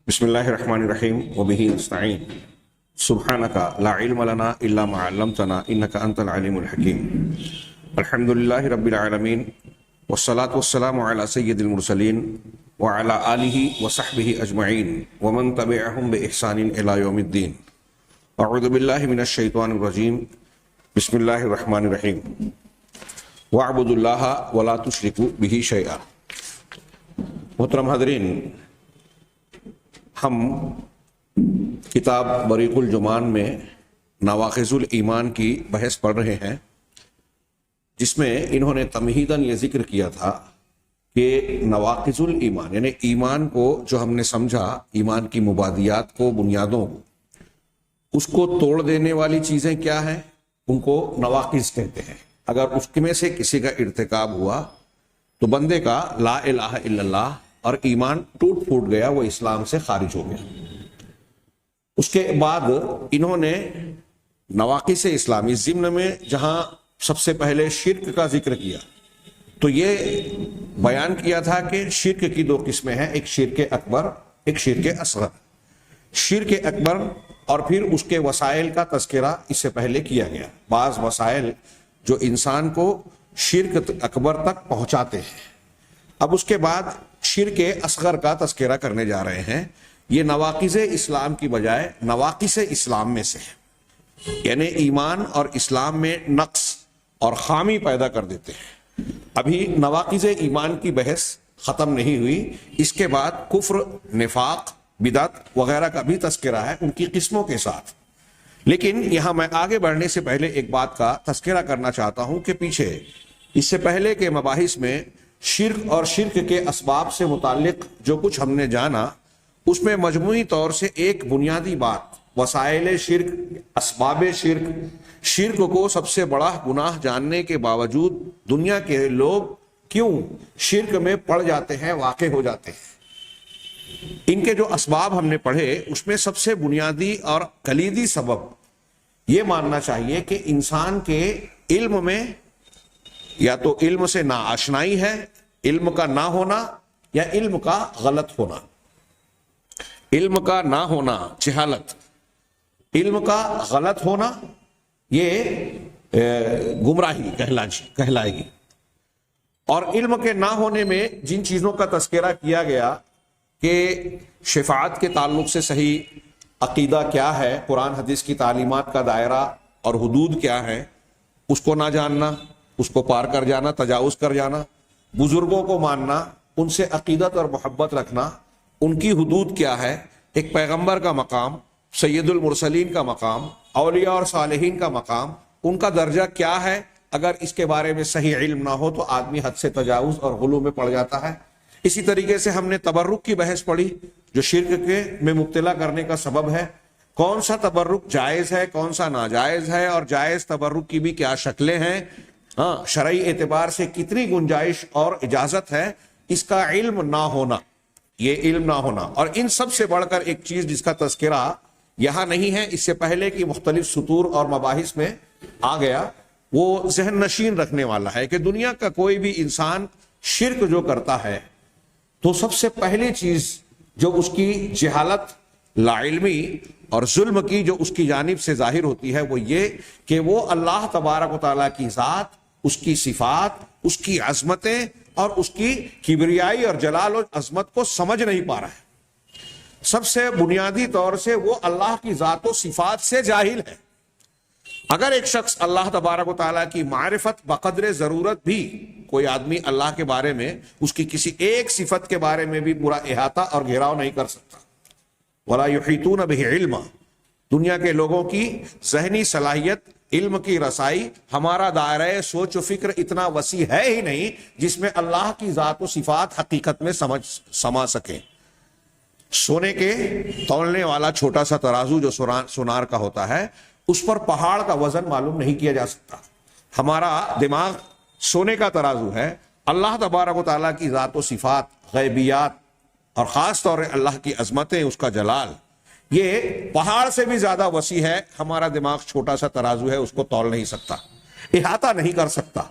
بسم اللہ الرحمن الرحیم وبہ نستعین سبحانک لا علم لنا الا ما علمتنا انک انت العلیم الحکیم الحمد للہ رب العالمین والصلاة والسلام علی سید المرسلین وعلی آلہ وصحبہ اجمعین ومن تبعہم بإحسان الی یوم الدین اعوذ باللہ من الشیطان الرجیم بسم اللہ الرحمن الرحیم وَاعْبُدُوا اللَّهَ وَلَا تُشْرِكُوا بِهِ شَيْئًا۔ محترم حاضرین، ہم کتاب بریق الجمان میں نواقض الایمان کی بحث پڑھ رہے ہیں، جس میں انہوں نے تمہیداً یہ ذکر کیا تھا کہ نواقض الایمان یعنی ایمان کو جو ہم نے سمجھا، ایمان کی مبادیات کو، بنیادوں کو، اس کو توڑ دینے والی چیزیں کیا ہیں، ان کو نواقض کہتے ہیں۔ اگر اس میں سے کسی کا ارتکاب ہوا تو بندے کا لا الہ الا اللہ اور ایمان ٹوٹ پھوٹ گیا، وہ اسلام سے خارج ہو گیا۔ اس کے بعد انہوں نے نواقض اسلامی ضمن میں جہاں سب سے پہلے شرک کا ذکر کیا تو یہ بیان کیا تھا کہ شرک کی دو قسمیں ہیں، ایک شرک اکبر، ایک شرک اصغر۔ شرک اکبر اور پھر اس کے وسائل کا تذکرہ اس سے پہلے کیا گیا، بعض وسائل جو انسان کو شرک اکبر تک پہنچاتے ہیں۔ اب اس کے بعد شرک اصغر کا تذکرہ کرنے جا رہے ہیں۔ یہ نواقض اسلام کی بجائے نواقص اسلام میں سے ہے، یعنی ایمان اور اسلام میں نقص اور خامی پیدا کر دیتے ہیں۔ ابھی نواقض ایمان کی بحث ختم نہیں ہوئی، اس کے بعد کفر، نفاق، بدعت وغیرہ کا بھی تذکرہ ہے ان کی قسموں کے ساتھ۔ لیکن یہاں میں آگے بڑھنے سے پہلے ایک بات کا تذکرہ کرنا چاہتا ہوں کہ پیچھے اس سے پہلے کے مباحث میں شرک اور شرک کے اسباب سے متعلق جو کچھ ہم نے جانا، اس میں مجموعی طور سے ایک بنیادی بات، وسائل شرک، اسباب شرک، شرک کو سب سے بڑا گناہ جاننے کے باوجود دنیا کے لوگ کیوں شرک میں پڑ جاتے ہیں، واقع ہو جاتے ہیں۔ ان کے جو اسباب ہم نے پڑھے، اس میں سب سے بنیادی اور کلیدی سبب یہ ماننا چاہیے کہ انسان کے علم میں یا تو علم سے ناآشنائی ہے، علم کا نہ ہونا، یا علم کا غلط ہونا۔ علم کا نہ ہونا جہالت، علم کا غلط ہونا یہ گمراہی کہلائے گی۔ اور علم کے نہ ہونے میں جن چیزوں کا تذکرہ کیا گیا کہ شفاعت کے تعلق سے صحیح عقیدہ کیا ہے، قرآن حدیث کی تعلیمات کا دائرہ اور حدود کیا ہے، اس کو نہ جاننا، اس کو پار کر جانا، تجاوز کر جانا، بزرگوں کو ماننا، ان سے عقیدت اور محبت رکھنا، ان کی حدود کیا ہے، ایک پیغمبر کا مقام، سید المرسلین کا مقام، اولیاء اور صالحین کا مقام، ان کا درجہ کیا ہے، اگر اس کے بارے میں صحیح علم نہ ہو تو آدمی حد سے تجاوز اور غلو میں پڑ جاتا ہے۔ اسی طریقے سے ہم نے تبرک کی بحث پڑھی جو شرک کے میں مبتلا کرنے کا سبب ہے۔ کون سا تبرک جائز ہے، کون سا ناجائز ہے، اور جائز تبرک کی بھی کیا شکلیں ہیں، شرعی اعتبار سے کتنی گنجائش اور اجازت ہے، اس کا علم نہ ہونا، یہ علم نہ ہونا۔ اور ان سب سے بڑھ کر ایک چیز جس کا تذکرہ یہاں نہیں ہے، اس سے پہلے کی مختلف سطور اور مباحث میں آ گیا، وہ ذہن نشین رکھنے والا ہے کہ دنیا کا کوئی بھی انسان شرک جو کرتا ہے تو سب سے پہلی چیز جو اس کی جہالت، لا علمی اور ظلم کی جو اس کی جانب سے ظاہر ہوتی ہے، وہ یہ کہ وہ اللہ تبارک و تعالیٰ کی ذات، اس کی صفات، اس کی عظمتیں اور اس کی کبریائی اور جلال و عظمت کو سمجھ نہیں پا رہا ہے۔ سب سے بنیادی طور سے وہ اللہ کی ذات و صفات سے جاہل ہے۔ اگر ایک شخص اللہ تبارک و تعالیٰ کی معرفت بقدر ضرورت بھی، کوئی آدمی اللہ کے بارے میں اس کی کسی ایک صفت کے بارے میں بھی پورا احاطہ اور گھیراؤ نہیں کر سکتا، وَلَا يُحِيطُونَ بِهِ عِلْمًا، دنیا کے لوگوں کی ذہنی صلاحیت، علم کی رسائی، ہمارا دائرہ سوچ و فکر اتنا وسیع ہے ہی نہیں جس میں اللہ کی ذات و صفات حقیقت میں سما سکیں۔ سونے کے تولنے والا چھوٹا سا ترازو جو سونار کا ہوتا ہے، اس پر پہاڑ کا وزن معلوم نہیں کیا جا سکتا۔ ہمارا دماغ سونے کا ترازو ہے، اللہ تبارک و تعالیٰ کی ذات و صفات، غیبیات اور خاص طور پر اللہ کی عظمتیں، اس کا جلال، یہ پہاڑ سے بھی زیادہ وسیع ہے۔ ہمارا دماغ چھوٹا سا ترازو ہے، اس کو تول نہیں سکتا، احاطہ نہیں کر سکتا۔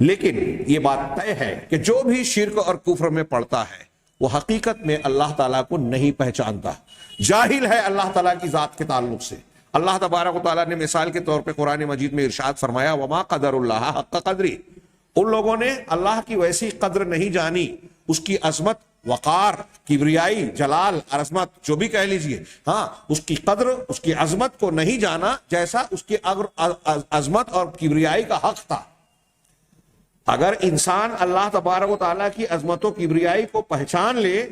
لیکن یہ بات طے ہے کہ جو بھی شرک اور کفر میں پڑتا ہے وہ حقیقت میں اللہ تعالیٰ کو نہیں پہچانتا، جاہل ہے اللہ تعالیٰ کی ذات کے تعلق سے۔ اللہ تبارک و تعالیٰ نے مثال کے طور پہ قرآن مجید میں ارشاد فرمایا وما قدر اللہ حق قدری، ان لوگوں نے اللہ کی ویسی قدر نہیں جانی، اس کی عظمت، وقار، کبریائی، جلال، عظمت جو بھی کہہ لیجئے، ہاں اس کی قدر، اس کی عظمت کو نہیں جانا جیسا اس کی عظمت اور کبریائی کا حق تھا۔ اگر انسان اللہ تبارک و تعالیٰ کی عظمت و کبریائی کو پہچان لے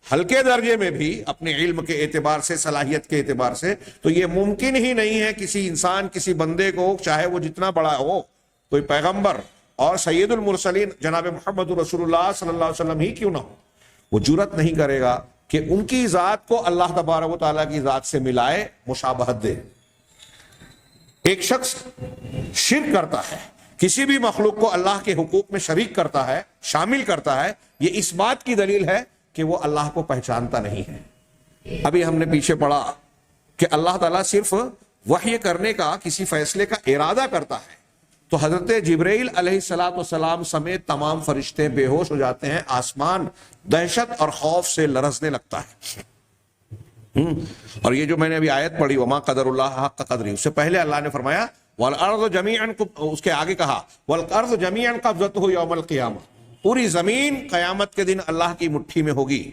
ہلکے درجے میں بھی اپنے علم کے اعتبار سے، صلاحیت کے اعتبار سے، تو یہ ممکن ہی نہیں ہے کسی انسان، کسی بندے کو، چاہے وہ جتنا بڑا ہو، کوئی پیغمبر اور سید المرسلین جناب محمد رسول اللہ صلی اللہ علیہ وسلم ہی کیوں نہ ہو، وہ جرات نہیں کرے گا کہ ان کی ذات کو اللہ تبارک و تعالیٰ کی ذات سے ملائے، مشابہت دے۔ ایک شخص شرک کرتا ہے، کسی بھی مخلوق کو اللہ کے حقوق میں شریک کرتا ہے، شامل کرتا ہے، یہ اس بات کی دلیل ہے کہ وہ اللہ کو پہچانتا نہیں ہے۔ ابھی ہم نے پیچھے پڑھا کہ اللہ تعالیٰ صرف وحی کرنے کا، کسی فیصلے کا ارادہ کرتا ہے تو حضرت جبرائیل علیہ السلام سمیت تمام فرشتے بے ہوش ہو جاتے ہیں، آسمان دہشت اور خوف سے لرزنے لگتا ہے۔ اور یہ جو میں نے ابھی آیت پڑھی وما قدر اللہ حق قدری، اس سے پہلے اللہ نے فرمایا والارض جمیعا، اس کے آگے کہا والارض جمیعا قبضتہ یوم القیامہ، پوری زمین قیامت کے دن اللہ کی مٹھی میں ہوگی،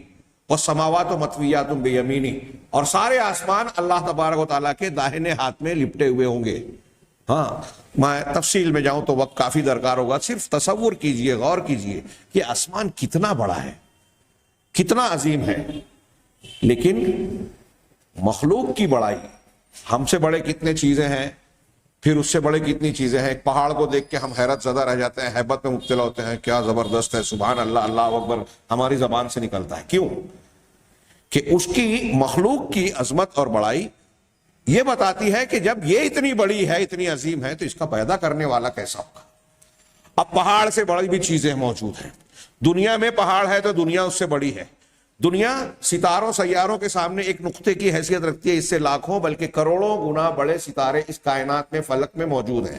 والسماوات مطویات بیمینہ، اور سارے آسمان اللہ تبارک و تعالیٰ کے داہنے ہاتھ میں لپٹے ہوئے ہوں گے۔ ہاں میں تفصیل میں جاؤں تو وقت کافی درکار ہوگا، صرف تصور کیجئے، غور کیجئے کہ آسمان کتنا بڑا ہے، کتنا عظیم ہے، لیکن مخلوق کی بڑائی، ہم سے بڑے کتنے چیزیں ہیں، پھر اس سے بڑے کتنی چیزیں ہیں۔ ایک پہاڑ کو دیکھ کے ہم حیرت زدہ رہ جاتے ہیں، ہیبت میں مبتلا ہوتے ہیں، کیا زبردست ہے، سبحان اللہ، اللہ اکبر ہماری زبان سے نکلتا ہے۔ کیوں؟ کہ اس کی مخلوق کی عظمت اور بڑائی یہ بتاتی ہے کہ جب یہ اتنی بڑی ہے، اتنی عظیم ہے، تو اس کا پیدا کرنے والا کیسا ہوگا۔ اب پہاڑ سے بڑی بھی چیزیں موجود ہیں، دنیا میں پہاڑ ہے تو دنیا اس سے بڑی ہے۔ دنیا ستاروں سیاروں کے سامنے ایک نقطے کی حیثیت رکھتی ہے، اس سے لاکھوں بلکہ کروڑوں گنا بڑے ستارے اس کائنات میں، فلک میں موجود ہیں۔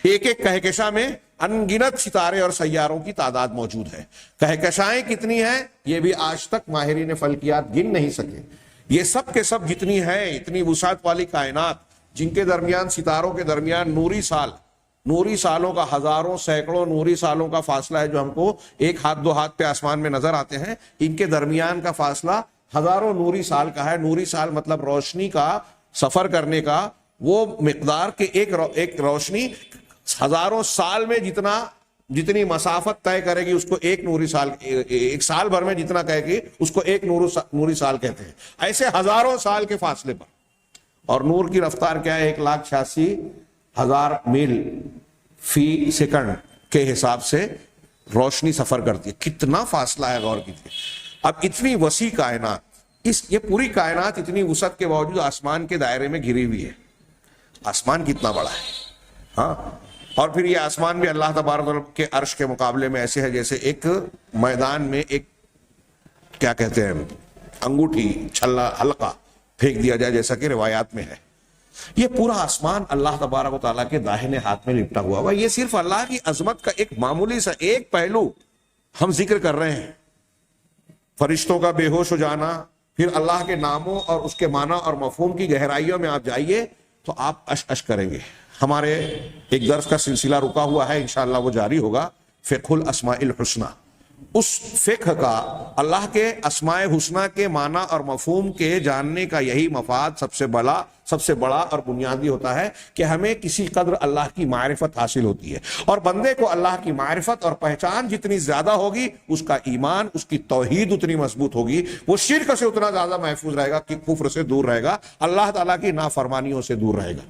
ایک ایک کہکشاں میں انگنت ستارے اور سیاروں کی تعداد موجود ہے۔ کہکشائیں کتنی ہیں یہ بھی آج تک ماہرین فلکیات گن نہیں سکے۔ یہ سب کے سب جتنی ہیں، اتنی وسعت والی کائنات، جن کے درمیان، ستاروں کے درمیان نوری سالوں کا، ہزاروں سینکڑوں نوری سالوں کا فاصلہ ہے، جو ہم کو ایک ہاتھ دو ہاتھ پہ آسمان میں نظر آتے ہیں، ان کے درمیان کا فاصلہ ہزاروں نوری سال کا ہے۔ نوری سال مطلب روشنی کا سفر کرنے کا وہ مقدار کہ ایک روشنی ہزاروں سال میں جتنی مسافت طے کرے گی اس کو ایک سال بھر میں جتنا کہے گی اس کو ایک نوری سال کہتے ہیں۔ ایسے ہزاروں سال کے فاصلے پر، اور نور کی رفتار کیا ہے؟ 1,86,000 میل فی سیکنڈ کے حساب سے روشنی سفر کرتی ہے۔ کتنا فاصلہ ہے، غور کیجیے۔ اب اتنی وسیع کائنات، یہ پوری کائنات اتنی وسعت کے باوجود آسمان کے دائرے میں گھری ہوئی ہے۔ آسمان کتنا بڑا ہے، ہاں۔ اور پھر یہ آسمان بھی اللہ تبارک کے عرش کے مقابلے میں ایسے ہے جیسے ایک میدان میں ایک کیا کہتے ہیں انگوٹھی، چھلا، حلقہ پھینک دیا جائے، جیسا کہ روایات میں ہے۔ یہ پورا آسمان اللہ تبارک و تعالیٰ کے داہنے ہاتھ میں لپٹا ہوا ہوا۔ یہ صرف اللہ کی عظمت کا ایک معمولی سا ایک پہلو ہم ذکر کر رہے ہیں۔ فرشتوں کا بے ہوش ہو جانا، پھر اللہ کے ناموں اور اس کے معنی اور مفہوم کی گہرائیوں میں آپ جائیے تو آپ اش کریں گے۔ ہمارے ایک درس کا سلسلہ رکا ہوا ہے، انشاءاللہ وہ جاری ہوگا، فقہ الاسماء الحسنی۔ اس فقہ کا، اللہ کے اسماء حسنہ کے معنی اور مفہوم کے جاننے کا یہی مفاد سب سے بڑا اور بنیادی ہوتا ہے کہ ہمیں کسی قدر اللہ کی معرفت حاصل ہوتی ہے، اور بندے کو اللہ کی معرفت اور پہچان جتنی زیادہ ہوگی، اس کا ایمان، اس کی توحید اتنی مضبوط ہوگی، وہ شرک سے اتنا زیادہ محفوظ رہے گا، کہ کفر سے دور رہے گا، اللہ تعالیٰ کی نافرمانیوں سے دور رہے گا۔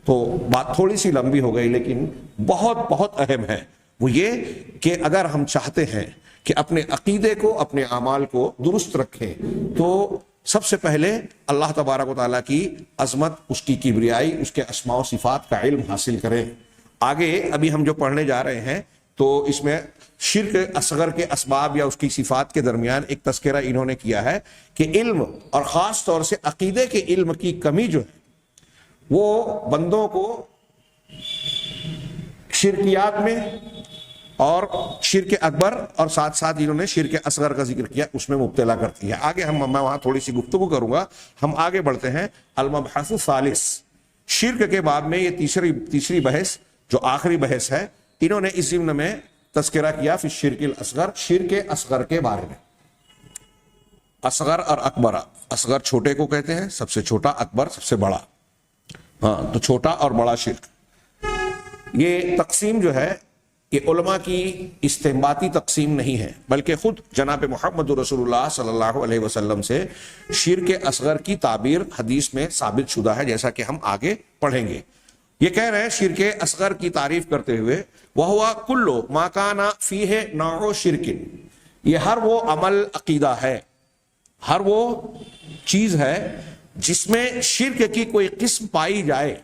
تو بات تھوڑی سی لمبی ہو گئی، لیکن بہت بہت اہم ہے، وہ یہ کہ اگر ہم چاہتے ہیں کہ اپنے عقیدے کو، اپنے اعمال کو درست رکھیں، تو سب سے پہلے اللہ تبارک و تعالیٰ کی عظمت، اس کی کبریائی، اس کے اسماء و صفات کا علم حاصل کریں۔ آگے ابھی ہم جو پڑھنے جا رہے ہیں تو اس میں شرک اصغر کے اسباب یا اس کی صفات کے درمیان ایک تذکرہ انہوں نے کیا ہے کہ علم، اور خاص طور سے عقیدے کے علم کی کمی جو ہے، وہ بندوں کو شرکیات میں، اور شرک اکبر اور ساتھ ساتھ انہوں نے شرک اصغر کا ذکر کیا، اس میں مبتلا کرتی ہے. آگے میں وہاں تھوڑی سی گفتگو کروں گا. ہم آگے بڑھتے ہیں. المبحث الثالث، شرک کے باب میں یہ تیسری بحث جو آخری بحث ہے، انہوں نے اس ضمن میں تذکرہ کیا فی الشرک الاصغر، شرک اصغر کے بارے میں. اصغر اور اکبر، اصغر چھوٹے کو کہتے ہیں، سب سے چھوٹا، اکبر سب سے بڑا. ہاں، تو چھوٹا اور بڑا شرک، یہ تقسیم جو ہے یہ علماء کی استنباطی تقسیم نہیں ہے، بلکہ خود جناب محمد رسول اللہ صلی اللہ علیہ وسلم سے شرک اصغر کی تعبیر حدیث میں ثابت شدہ ہے، جیسا کہ ہم آگے پڑھیں گے. یہ کہہ رہے ہیں شرک اصغر کی تعریف کرتے ہوئے، وَهُوَ كُلُّ مَا كَانَ فِيهِ نَوْعُ شِرْكٍ، یہ ہر وہ عمل عقیدہ ہے، ہر وہ چیز ہے جس میں شرک کی کوئی قسم پائی جائے،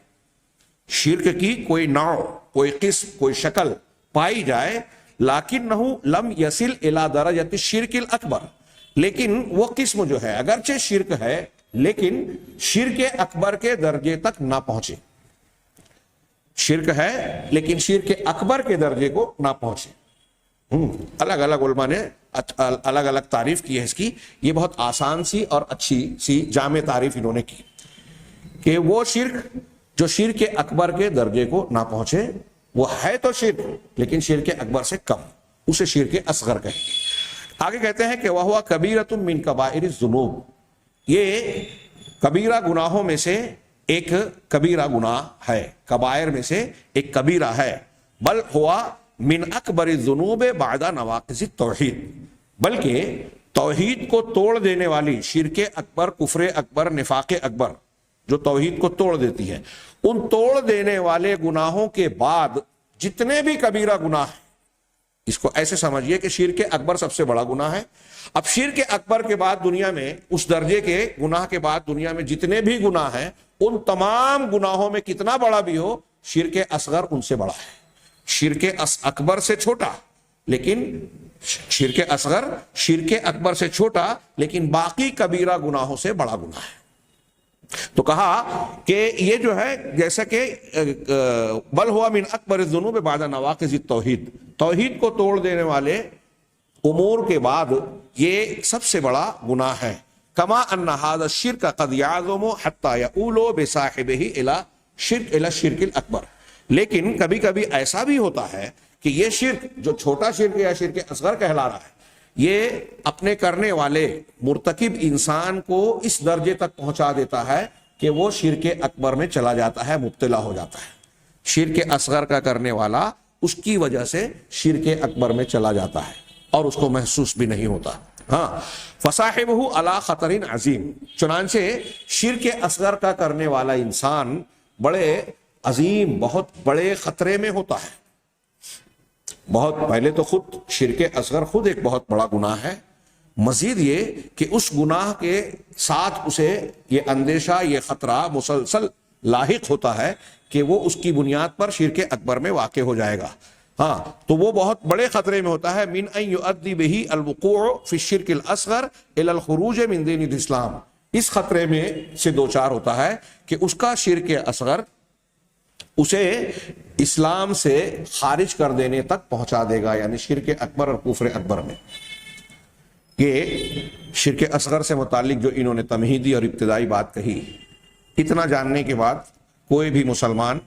شرک کی کوئی نوع، کوئی قسم، کوئی شکل پائی جائے، لیکنہ لم یصل الی درجۃ الشرک الاکبر، لیکن وہ قسم جو ہے اگرچہ شرک ہے لیکن شرک اکبر کے درجے تک نہ پہنچے. شرک ہے لیکن شرک اکبر کے درجے کو نہ پہنچے. الگ الگ علماء نے الگ الگ تعریف کی ہے اس کی. یہ بہت آسان سی اور اچھی سی جامع تعریف انہوں نے کی کہ وہ شرک جو شرک اکبر کے درجے کو نہ پہنچے، وہ ہے تو شرک لیکن شرک اکبر سے کم، اسے شرک اصغر کہیں گے. آگے کہتے ہیں کہ وَهُوَ كَبِيرَةٌ مِّن كَبَائِرِ الذُّنُوب، یہ کبیرہ گناہوں میں سے ایک کبیرہ گناہ ہے، کبائر میں سے ایک کبیرہ ہے. بل ہوا من اکبر الذنوب بعد نواقض التوحید، بلکہ توحید کو توڑ دینے والی شرک اکبر، کفر اکبر، نفاق اکبر جو توحید کو توڑ دیتی ہے، ان توڑ دینے والے گناہوں کے بعد جتنے بھی کبیرہ گناہ ہیں، اس کو ایسے سمجھیے کہ شرک اکبر سب سے بڑا گناہ ہے. اب شرک اکبر کے بعد دنیا میں، اس درجے کے گناہ کے بعد دنیا میں جتنے بھی گناہ ہیں، ان تمام گناہوں میں کتنا بڑا بھی ہو، شرک اصغر ان سے بڑا ہے. شرک اکبر سے چھوٹا لیکن شرک اصغر شرک اکبر سے چھوٹا لیکن باقی کبیرہ گناہوں سے بڑا گناہ ہے. تو کہا کہ یہ جو ہے جیسا کہ بل ہوا من اکبر الذنوب بعد نواقض التوحید، توحید کو توڑ دینے والے امور کے بعد یہ سب سے بڑا گناہ ہے. کما ان ھذا الشرک قد یعظم حتی یؤول بصاحبہ الی الشرک الاکبر، لیکن کبھی کبھی ایسا بھی ہوتا ہے کہ یہ شرک جو چھوٹا شرک یا شرک اصغر کہلا رہا ہے، یہ اپنے کرنے والے مرتکب انسان کو اس درجے تک پہنچا دیتا ہے کہ وہ شرک اکبر میں چلا جاتا ہے، مبتلا ہو جاتا ہے. شرک اصغر کا کرنے والا اس کی وجہ سے شرک اکبر میں چلا جاتا ہے اور اس کو محسوس بھی نہیں ہوتا. ہاں، فصاحبہ علی خطر عظیم، چنانچہ شرک اصغر کا کرنے والا انسان بڑے عظیم، بہت بڑے خطرے میں ہوتا ہے. بہت پہلے تو خود شرک اصغر خود ایک بہت بڑا گناہ ہے، مزید یہ کہ اس گناہ کے ساتھ اسے یہ اندیشہ، یہ خطرہ مسلسل لاحق ہوتا ہے کہ وہ اس کی بنیاد پر شرک اکبر میں واقع ہو جائے گا. ہاں، تو وہ بہت بڑے خطرے میں ہوتا ہے. من ان یؤدی به الوقوع فی الشرک الاصغر الی الخروج من دین الاسلام، اس خطرے میں سے دوچار ہوتا ہے کہ اس کا شرک اصغر اسے اسلام سے خارج کر دینے تک پہنچا دے گا، یعنی شرک اکبر اور کفر اکبر میں. یہ شرک اصغر سے متعلق جو انہوں نے تمہیدی اور ابتدائی بات کہی، اتنا جاننے کے بعد کوئی بھی مسلمان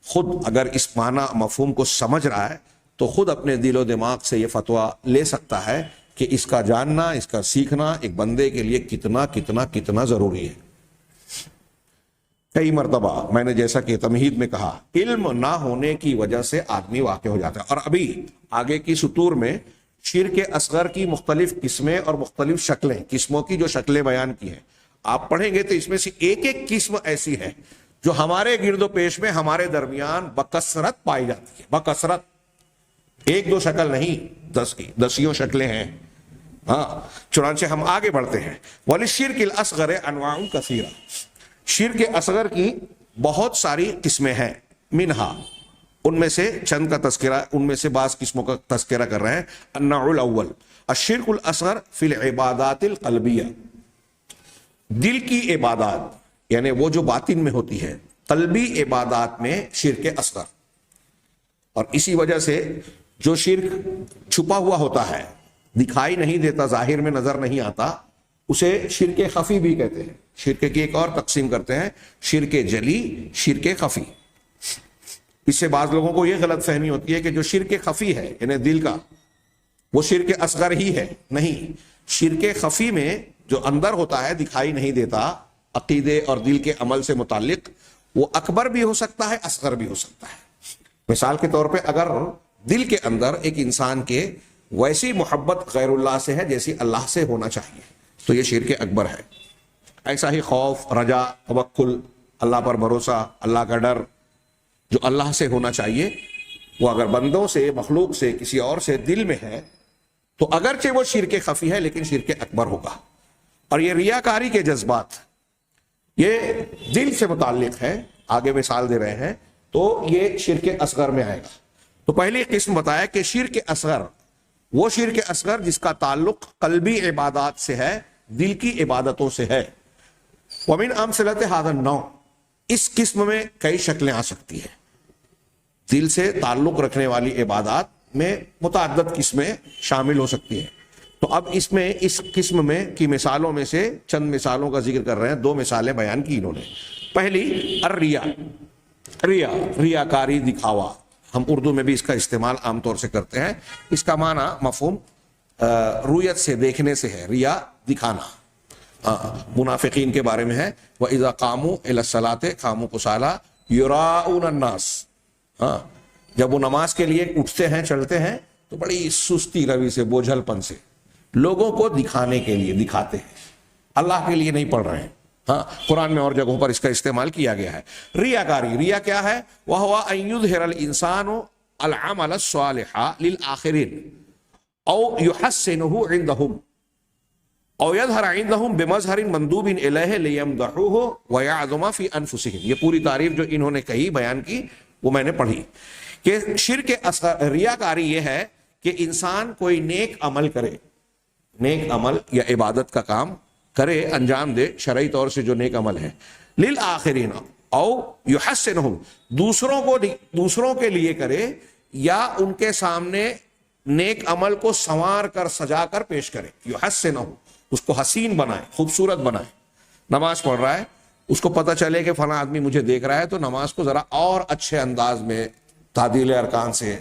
خود اگر اس معنی مفہوم کو سمجھ رہا ہے تو خود اپنے دل و دماغ سے یہ فتویٰ لے سکتا ہے کہ اس کا جاننا، اس کا سیکھنا ایک بندے کے لیے کتنا کتنا کتنا ضروری ہے. کئی مرتبہ میں نے جیسا کہ تمہید میں کہا، علم نہ ہونے کی وجہ سے آدمی واقع ہو جاتا ہے. اور ابھی آگے کی سطور میں شرک اصغر کی مختلف قسمیں اور مختلف شکلیں، قسموں کی جو شکلیں بیان کی ہیں، آپ پڑھیں گے تو اس میں سے ایک ایک قسم ایسی ہے جو ہمارے گرد و پیش میں ہمارے درمیان بکثرت پائی جاتی ہے. بکثرت، ایک دو شکل نہیں، دسیوں شکلیں ہیں. ہاں، چنانچہ ہم آگے بڑھتے ہیں. وَلِلشِّرْكِ الْأَصْغَرِ أَنْوَاعٌ كَثِيرَةٌ، شرک اصغر کی بہت ساری قسمیں ہیں. منہا، ان میں سے چند کا تذکرہ، ان میں سے بعض قسموں کا تذکرہ کر رہے ہیں. النوع الاول الشرک الاصغر فی العبادات القلبیہ، دل کی عبادات، یعنی وہ جو باطن میں ہوتی ہے، قلبی عبادات میں شرک اصغر. اور اسی وجہ سے جو شرک چھپا ہوا ہوتا ہے، دکھائی نہیں دیتا، ظاہر میں نظر نہیں آتا، اسے شرک خفی بھی کہتے ہیں۔ شرک کی ایک اور تقسیم کرتے ہیں، شرک جلی، شرک خفی۔ اس سے بعض لوگوں کو یہ غلط فہمی ہوتی ہے کہ جو شرک خفی ہے یعنی دل کا، وہ شرک اصغر ہی ہے۔ نہیں، شرک خفی میں جو اندر ہوتا ہے، دکھائی نہیں دیتا، عقیدے اور دل کے عمل سے متعلق، وہ اکبر بھی ہو سکتا ہے، اصغر بھی ہو سکتا ہے۔ مثال کے طور پہ اگر دل کے اندر ایک انسان کے ویسی محبت غیر اللہ سے ہے جیسی اللہ سے ہونا چاہیے تو یہ شرک اکبر ہے۔ ایسا ہی خوف، رجا، توکل، اللہ پر بھروسہ، اللہ کا ڈر جو اللہ سے ہونا چاہیے، وہ اگر بندوں سے، مخلوق سے، کسی اور سے دل میں ہے تو اگرچہ وہ شرک خفی ہے لیکن شرک اکبر ہوگا۔ اور یہ ریاکاری کے جذبات، یہ دل سے متعلق ہے، آگے مثال دے رہے ہیں، تو یہ شرک اصغر میں آئے گا۔ تو پہلی قسم بتایا کہ شرک اصغر، وہ شرک اصغر جس کا تعلق قلبی عبادات سے ہے، دل کی عبادتوں سے ہے۔ ومن امثلۃ ھذا النوع، اس قسم میں کئی شکلیں آ سکتی ہیں۔ دل سے تعلق رکھنے والی عبادات میں متعدد قسمیں شامل ہو سکتی ہیں۔ تو اب اس قسم میں کی مثالوں میں سے چند مثالوں کا ذکر کر رہے ہیں۔ 2 مثالیں بیان کی انہوں نے۔ پہلی ریاکاری، دکھاوا۔ ہم اردو میں بھی اس کا استعمال عام طور سے کرتے ہیں۔ اس کا معنی مفہوم رویت سے، دیکھنے سے ہے، ریا دکھانا۔ منافقین کے بارے میں ہے، وَإِذَا قَامُوا إِلَى الصَّلَاةِ قَامُوا كُسَالَىٰ يُرَاءُونَ النَّاسَ۔ جب وہ نماز کے لیے اٹھتے ہیں، چلتے ہیں تو بڑی سستی روی سے، بوجھل پن سے، لوگوں کو دکھانے کے لیے دکھاتے ہیں، اللہ کے لیے نہیں پڑھ رہے ہیں۔ قرآن میں اور جگہوں پر اس کا استعمال کیا گیا ہے۔ ریاکاری، ریا کیا ہے؟ وَهُوَ أَن يُظْهِرَ الْإِنسَانُ الْعَمَلَ الصَّالِحَ لِلْآخِرِينَ أَوْ يُحَسِّنُهُ عِنْدَهُمْ أَوْ يَظْهَرَ عِنْدَهُمْ بِمَظْهَرٍ مَنْدُوبٍ إِلَيْهِ لِيَمْدَحُوهُ وَيَعْظُمَ فِي أَنفُسِهِمْ۔ یہ پوری تعریف جو انہوں نے کہی، بیان کی، وہ میں نے پڑھی کہ شرک اصغر، ریاکاری یہ ہے کہ انسان کوئی نیک عمل کرے، نیک عمل یا عبادت کا کام کرے، انجام دے، شرعی طور سے جو نیک عمل ہے، للآخرین او یحسنہم، دوسروں کے لیے کرے، یا ان کے سامنے نیک عمل کو سنوار کر، سجا کر پیش کرے۔ یحسنہم، اس کو حسین بنائے، خوبصورت بنائے۔ نماز پڑھ رہا ہے، اس کو پتہ چلے کہ فلاں آدمی مجھے دیکھ رہا ہے، تو نماز کو ذرا اور اچھے انداز میں، تعدیل ارکان سے،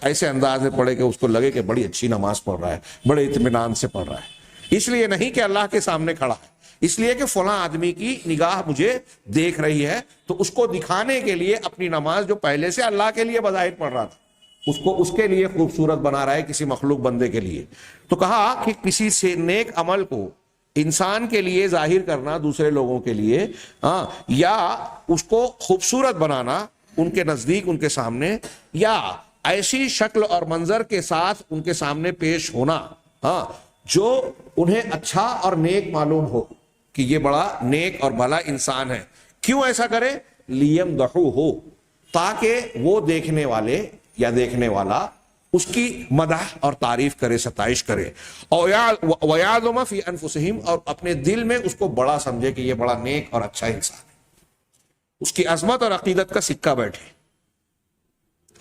ایسے انداز میں پڑھے کہ اس کو لگے کہ بڑی اچھی نماز پڑھ رہا ہے، بڑے اطمینان سے پڑھ رہا ہے۔ اس لیے نہیں کہ اللہ کے سامنے کھڑا ہے، اس لیے کہ فلاں آدمی کی نگاہ مجھے دیکھ رہی ہے، تو اس کو دکھانے کے لیے اپنی نماز جو پہلے سے اللہ کے لیے بظاہر پڑھ رہا تھا، اس کے لیے خوبصورت بنا رہا ہے، کسی مخلوق بندے کے لیے۔ تو کہا کہ کسی سے نیک عمل کو انسان کے لیے ظاہر کرنا، دوسرے لوگوں کے لیے، یا اس کو خوبصورت بنانا ان کے نزدیک، ان کے سامنے، یا ایسی شکل اور منظر کے ساتھ ان کے سامنے پیش ہونا جو انہیں اچھا اور نیک معلوم ہو کہ یہ بڑا نیک اور بھلا انسان ہے۔ کیوں ایسا کرے؟ لیمدحوہ، تاکہ وہ دیکھنے والے یا دیکھنے والا اس کی مدح اور تعریف کرے، ستائش کرے۔ وَيَعْظُمَ فِي أَنفُسِهِمْ، اور اپنے دل میں اس کو بڑا سمجھے کہ یہ بڑا نیک اور اچھا انسان ہے، اس کی عظمت اور عقیدت کا سکہ بیٹھے۔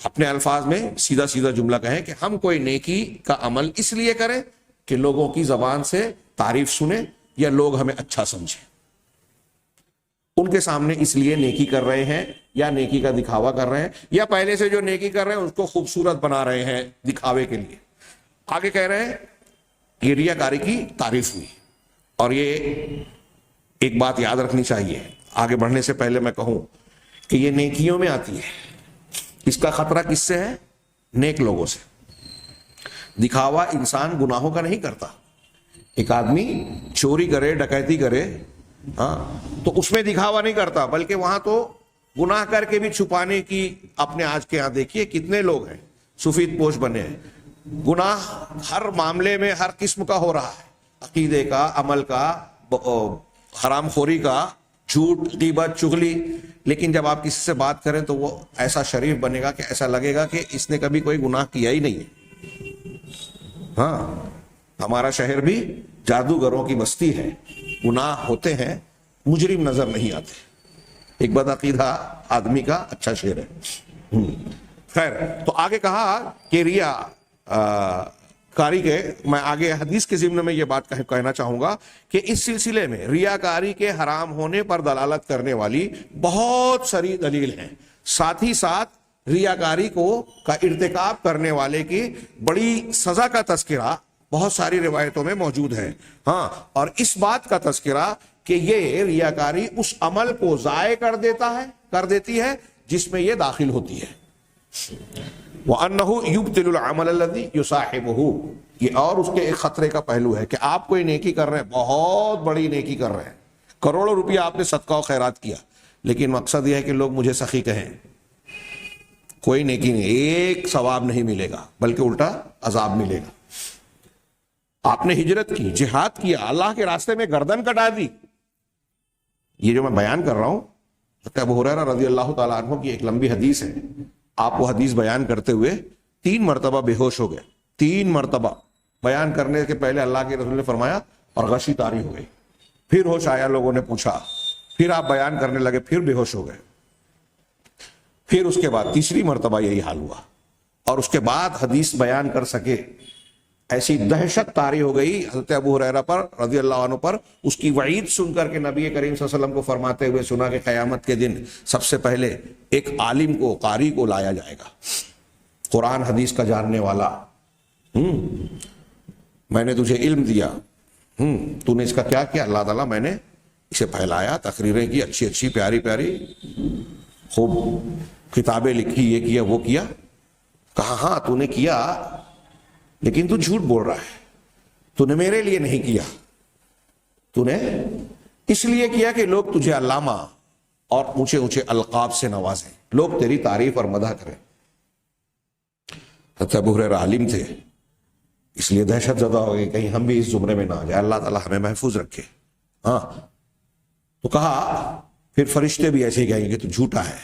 اپنے الفاظ میں سیدھا سیدھا جملہ کہیں کہ ہم کوئی نیکی کا عمل اس لیے کریں کہ لوگوں کی زبان سے تعریف سنیں یا لوگ ہمیں اچھا سمجھیں، ان کے سامنے اس لیے نیکی کر رہے ہیں، یا نیکی کا دکھاوا کر رہے ہیں، یا پہلے سے جو نیکی کر رہے ہیں اس کو خوبصورت بنا رہے ہیں دکھاوے کے لیے۔ آگے کہہ رہے ہیں یہ ریاکاری کی تعریف ہوئی۔ اور یہ ایک بات یاد رکھنی چاہیے، آگے بڑھنے سے پہلے میں کہوں کہ یہ نیکیوں میں آتی ہے۔ اس کا خطرہ کس سے ہے؟ نیک لوگوں سے۔ دکھاوا انسان گناہوں کا نہیں کرتا۔ ایک آدمی چوری کرے، ڈکیتی کرے، تو اس میں دکھاوا نہیں کرتا، بلکہ وہاں تو گناہ کر کے بھی چھپانے کی، اپنے آج کے یہاں دیکھیے کتنے لوگ ہیں سفید پوش بنے ہیں، گناہ ہر معاملے میں ہر قسم کا ہو رہا ہے، عقیدے کا، عمل کا، حرام خوری کا، جھوٹ، غیبت، چغلی، لیکن جب آپ کسی سے بات کریں تو وہ ایسا شریف بنے گا کہ ایسا لگے گا کہ اس نے کبھی کوئی گناہ کیا ہی نہیں ہے۔ ہمارا شہر بھی جادوگروں کی بستی ہے، گناہ ہوتے ہیں، مجرم نظر نہیں آتے۔ ایک بدعقیدہ آدمی کا اچھا شعر ہے، خیر، تو آگے کہا کہ ریا کاری کے، میں آگے حدیث کے ضمن میں یہ بات کہنا چاہوں گا کہ اس سلسلے میں ریاکاری کے حرام ہونے پر دلالت کرنے والی بہت ساری دلیل ہیں، ساتھ ہی ساتھ ریاکاری کا ارتکاب کرنے والے کی بڑی سزا کا تذکرہ بہت ساری روایتوں میں موجود ہے۔ ہاں، اور اس بات کا تذکرہ کہ یہ ریاکاری اس عمل کو ضائع کر دیتی ہے جس میں یہ داخل ہوتی ہے۔ وَأَنَّهُ يُبْطِلُ الْعَمَلَ الَّذِي يُصَاحِبُهُ، یہ اور اس کے ایک خطرے کا پہلو ہے کہ آپ کوئی نیکی کر رہے ہیں، بہت بڑی نیکی کر رہے ہیں، کروڑوں روپیہ آپ نے صدقہ و خیرات کیا، لیکن مقصد یہ ہے کہ لوگ مجھے سخی کہیں، کوئی نیکی نہیں، ایک ثواب نہیں ملے گا بلکہ الٹا عذاب ملے گا۔ آپ نے ہجرت کی، جہاد کیا، اللہ کے راستے میں گردن کٹا دی، یہ جو میں بیان کر رہا ہوں ابو ہریرہ رضی اللہ تعالیٰ عنہ کی ایک لمبی حدیث ہے، آپ وہ حدیث بیان کرتے ہوئے 3 مرتبہ بے ہوش ہو گئے، 3 مرتبہ بیان کرنے کے پہلے اللہ کے رسول نے فرمایا اور غشی طاری ہو گئی، پھر ہوش آیا، لوگوں نے پوچھا، پھر آپ بیان کرنے لگے، پھر بے ہوش ہو گئے، پھر اس کے بعد تیسری مرتبہ یہی حال ہوا، اور اس کے بعد حدیث بیان کر سکے، ایسی دہشت طاری ہو گئی حضرت ابو ہریرہ پر رضی اللہ عنہ پر، اس کی وعید سن کر کے نبی کریم صلی اللہ علیہ وسلم کو فرماتے ہوئے سنا کہ قیامت کے دن سب سے پہلے ایک عالم کو، قاری کو لایا جائے گا، قرآن حدیث کا جاننے والا، میں نے تجھے علم دیا، تو نے اس کا کیا کیا؟ اللہ تعالیٰ میں نے اسے پھیلایا، تقریریں کی اچھی اچھی پیاری پیاری، خوب کتابیں لکھی، یہ کیا وہ کیا، کہا ہاں تو نے کیا لیکن تو جھوٹ بول رہا ہے، تو نے میرے لیے نہیں کیا، تو نے اس لیے کیا کہ لوگ تجھے علامہ اور اونچے اونچے القاب سے نوازیں، لوگ تیری تعریف اور مدح کریں۔ حضرت ابو ہریرہ عالم تھے، اس لیے دہشت زدہ ہو گئی کہیں ہم بھی اس زمرے میں نہ آ جائے، اللہ تعالیٰ ہمیں محفوظ رکھے۔ ہاں، تو کہا پھر فرشتے بھی ایسے ہی کہیں گے تو جھوٹا ہے،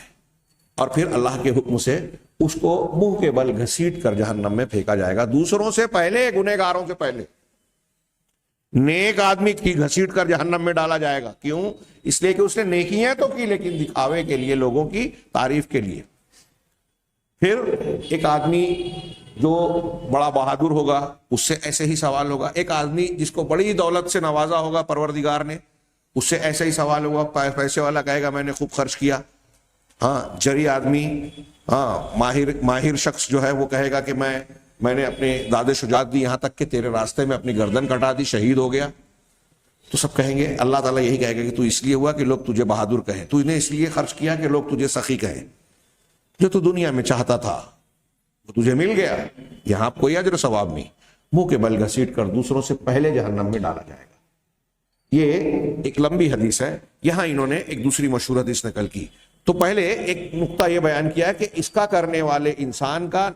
اور پھر اللہ کے حکم سے اس کو منہ کے بل گھسیٹ کر جہنم میں پھینکا جائے گا، دوسروں سے پہلے، گنہگاروں سے پہلے، نیک آدمی کی گھسیٹ کر جہنم میں ڈالا جائے گا۔ کیوں؟ اس لیے کہ اس نے نیکیاں تو کی لیکن دکھاوے کے لیے، لوگوں کی تعریف کے لیے۔ پھر ایک آدمی جو بڑا بہادر ہوگا اس سے ایسے ہی سوال ہوگا، ایک آدمی جس کو بڑی دولت سے نوازا ہوگا پروردگار نے، اس سے ایسے ہی سوال ہوگا، پیسے والا کہے گا میں نے خوب خرچ کیا، ہاں، جری آدمی، ہاں، ماہر شخص جو ہے وہ کہے گا کہ میں نے اپنے داد شجاعت دی، یہاں تک کہ تیرے راستے میں اپنی گردن کٹا دی، شہید ہو گیا، تو سب کہیں گے، اللہ تعالیٰ یہی کہے گا کہ تو اس لیے ہوا کہ لوگ تجھے بہادر کہیں، تو نے اس لیے خرچ کیا کہ لوگ تجھے سخی کہیں، جو تو دنیا میں چاہتا تھا وہ تجھے مل گیا، یہاں کوئی اجر ثواب نہیں، منہ کے بل گھسیٹ کر دوسروں سے پہلے جہنم میں ڈالا جائے گا۔ یہ ایک لمبی حدیث ہے، یہاں انہوں نے ایک دوسری مشہور حدیث نقل کی۔ تو پہلے ایک نقطہ یہ بیان کیا کہ اس کا کرنے والے انسان کا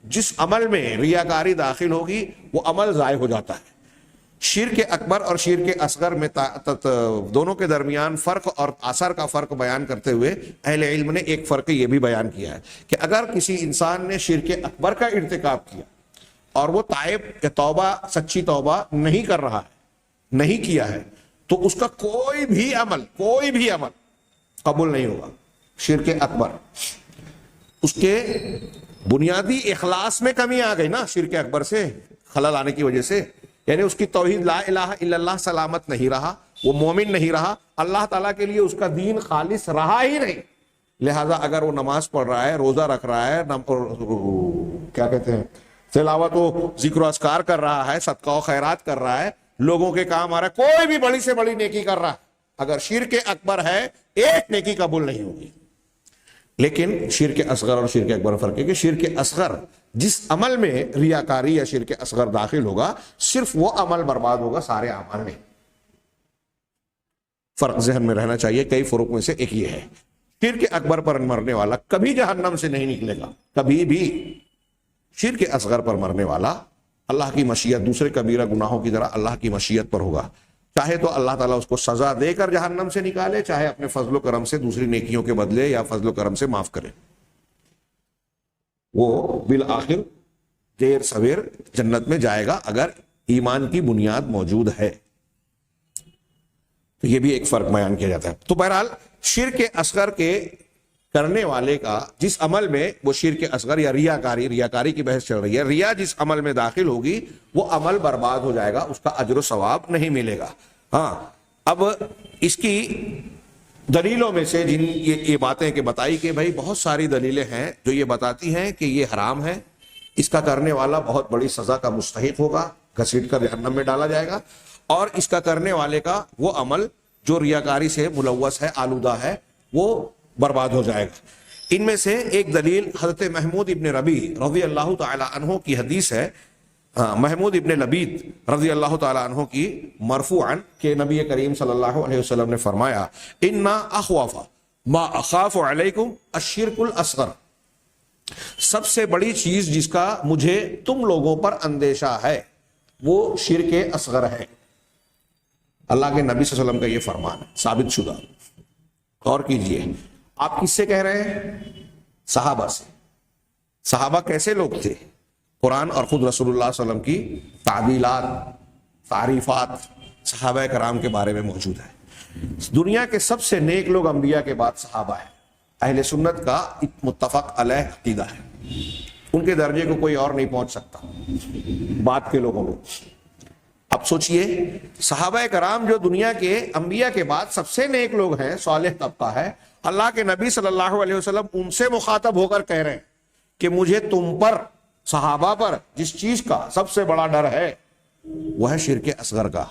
جس عمل میں ریاکاری داخل ہوگی وہ عمل ضائع ہو جاتا ہے۔ شرک اکبر اور شرک اصغر میں دونوں کے درمیان فرق اور اثر کا فرق بیان کرتے ہوئے اہل علم نے ایک فرق یہ بھی بیان کیا ہے کہ اگر کسی انسان نے شرک اکبر کا ارتکاب کیا اور وہ تائب یا توبہ، سچی توبہ نہیں کر رہا ہے، نہیں کیا ہے، تو اس کا کوئی بھی عمل قبول نہیں ہوگا۔ شرک اکبر، اس کے بنیادی اخلاص میں کمی آ گئی نا، شرک اکبر سے خلل آنے کی وجہ سے، یعنی اس کی توحید لا الہ الا اللہ سلامت نہیں رہا، وہ مومن نہیں رہا، اللہ تعالیٰ کے لیے اس کا دین خالص رہا ہی نہیں۔ لہذا اگر وہ نماز پڑھ رہا ہے، روزہ رکھ رہا ہے، کیا کہتے ہیں، تلاوت و ذکر و اذکار کر رہا ہے، صدقہ و خیرات کر رہا ہے، لوگوں کے کام آ رہا ہے، کوئی بھی بڑی سے بڑی نیکی کر رہا ہے، اگر شرک اکبر ہے ایک نیکی قبول نہیں ہوگی۔ لیکن شرک اصغر اور شرک اکبر فرق ہے کہ شرک اصغر جس عمل میں ریاکاری یا شرک اصغر داخل ہوگا صرف وہ عمل برباد ہوگا، سارے اعمال نہیں۔ فرق ذہن میں رہنا چاہیے، کئی فروق میں سے ایک یہ ہے، شرک اکبر پر مرنے والا کبھی جہنم سے نہیں نکلے گا، کبھی بھی۔ شرک اصغر پر مرنے والا اللہ کی مشیت، دوسرے کبیرہ گناہوں کی طرح اللہ کی مشیت پر ہوگا، چاہے تو اللہ تعالیٰ اس کو سزا دے کر جہنم سے نکالے، چاہے اپنے فضل و کرم سے دوسری نیکیوں کے بدلے یا فضل و کرم سے معاف کرے، وہ بالآخر دیر سویر جنت میں جائے گا اگر ایمان کی بنیاد موجود ہے۔ تو یہ بھی ایک فرق بیان کیا جاتا ہے۔ تو بہرحال شرک اصغر کے کرنے والے کا جس عمل میں وہ شرک اصغر یا ریاکاری کی بحث چل رہی ہے، ریا جس عمل میں داخل ہوگی وہ عمل برباد ہو جائے گا، اس کا اجر و ثواب نہیں ملے گا۔ ہاں، اب اس کی دلیلوں میں سے جن یہ باتیں کہ بتائی کہ بھائی بہت ساری دلیلیں ہیں جو یہ بتاتی ہیں کہ یہ حرام ہے، اس کا کرنے والا بہت بڑی سزا کا مستحق ہوگا، گھسیٹ کر جہنم میں ڈالا جائے گا، اور اس کا کرنے والے کا وہ عمل جو ریاکاری سے ملوث ہے، آلودہ ہے، وہ برباد ہو جائے گا۔ ان میں سے ایک دلیل حضرت محمود ابن ربیع رضی اللہ تعالی عنہ کی حدیث ہے، محمود ابن لبید رضی اللہ تعالی عنہ کی مرفوعاً کہ نبی کریم صلی اللہ علیہ وسلم نے فرمایا انا اخوف ما اخاف علیکم الشرک الاصغر، سب سے بڑی چیز جس کا مجھے تم لوگوں پر اندیشہ ہے وہ شرک اصغر ہے۔ اللہ کے نبی صلی اللہ علیہ وسلم کا یہ فرمان ہے، ثابت شدہ۔ غور کیجئے، آپ کس سے کہہ رہے ہیں؟ صحابہ سے۔ صحابہ کیسے لوگ تھے؟ قرآن اور خود رسول اللہ صلی اللہ علیہ وسلم کی تعدیلات، تعریفات صحابہ کرام کے بارے میں موجود ہے۔ دنیا کے سب سے نیک لوگ انبیاء کے بعد صحابہ ہیں، اہل سنت کا متفق علیہ عقیدہ ہے، ان کے درجے کو کوئی اور نہیں پہنچ سکتا بعد کے لوگوں میں۔ اب سوچئے، صحابہ کرام جو دنیا کے انبیاء کے بعد سب سے نیک لوگ ہیں، صالح طبقہ ہے، اللہ کے نبی صلی اللہ علیہ وسلم ان سے مخاطب ہو کر کہہ رہے ہیں کہ مجھے تم پر، صحابہ پر جس چیز کا سب سے بڑا ڈر ہے وہ ہے شرک اصغر کا۔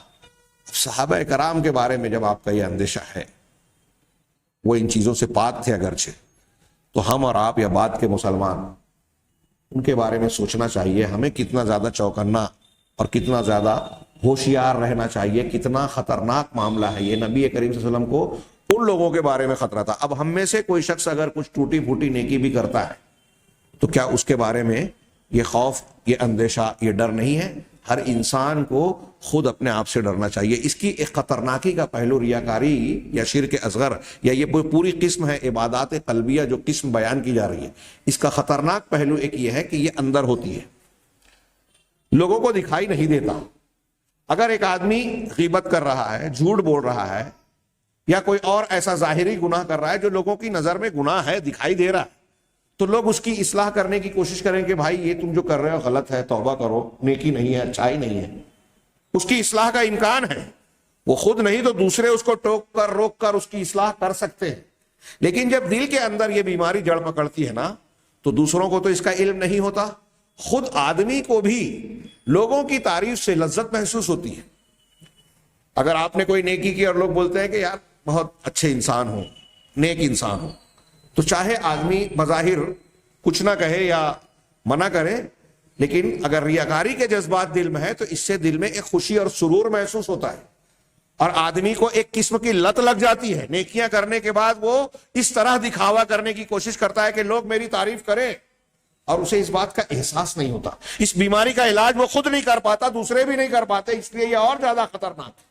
صحابہ کرام کے بارے میں جب آپ کا یہ اندیشہ ہے، وہ ان چیزوں سے پاک تھے اگرچہ، تو ہم اور آپ یا بعد کے مسلمان ان کے بارے میں سوچنا چاہیے ہمیں کتنا زیادہ چوکنا اور کتنا زیادہ ہوشیار رہنا چاہیے، کتنا خطرناک معاملہ ہے یہ۔ نبی کریم صلی اللہ علیہ وسلم کو ان لوگوں کے بارے میں خطرہ تھا۔ اب ہم میں سے کوئی شخص اگر کچھ ٹوٹی پھوٹی نیکی بھی کرتا ہے تو کیا اس کے بارے میں یہ خوف، یہ اندیشہ، یہ ڈر نہیں ہے؟ ہر انسان کو خود اپنے آپ سے ڈرنا چاہیے۔ اس کی ایک خطرناکی کا پہلو ریاکاری یا شرک اصغر یا یہ پوری قسم ہے عبادات قلبیہ جو قسم بیان کی جا رہی ہے، اس کا خطرناک پہلو ایک یہ ہے کہ یہ اندر ہوتی ہے، لوگوں کو دکھائی نہیں دیتا۔ اگر ایک آدمی غیبت کر رہا ہے، جھوٹ بول رہا ہے، یا کوئی اور ایسا ظاہری گناہ کر رہا ہے جو لوگوں کی نظر میں گناہ ہے، دکھائی دے رہا ہے، تو لوگ اس کی اصلاح کرنے کی کوشش کریں کہ بھائی یہ تم جو کر رہے ہو غلط ہے، توبہ کرو، نیکی نہیں ہے، اچھائی نہیں ہے۔ اس کی اصلاح کا امکان ہے، وہ خود نہیں تو دوسرے اس کو ٹوک کر، روک کر اس کی اصلاح کر سکتے ہیں۔ لیکن جب دل کے اندر یہ بیماری جڑ پکڑتی ہے نا، تو دوسروں کو تو اس کا علم نہیں ہوتا، خود آدمی کو بھی لوگوں کی تعریف سے لذت محسوس ہوتی ہے۔ اگر آپ نے کوئی نیکی کی اور لوگ بولتے ہیں کہ یار بہت اچھے انسان ہو، نیک انسان ہو، تو چاہے آدمی بظاہر کچھ نہ کہے یا منع کرے، لیکن اگر ریاکاری کے جذبات دل میں ہے تو اس سے دل میں ایک خوشی اور سرور محسوس ہوتا ہے، اور آدمی کو ایک قسم کی لت لگ جاتی ہے۔ نیکیاں کرنے کے بعد وہ اس طرح دکھاوا کرنے کی کوشش کرتا ہے کہ لوگ میری تعریف کریں، اور اسے اس بات کا احساس نہیں ہوتا۔ اس بیماری کا علاج وہ خود نہیں کر پاتا، دوسرے بھی نہیں کر پاتے، اس لیے یہ اور زیادہ خطرناک ہے۔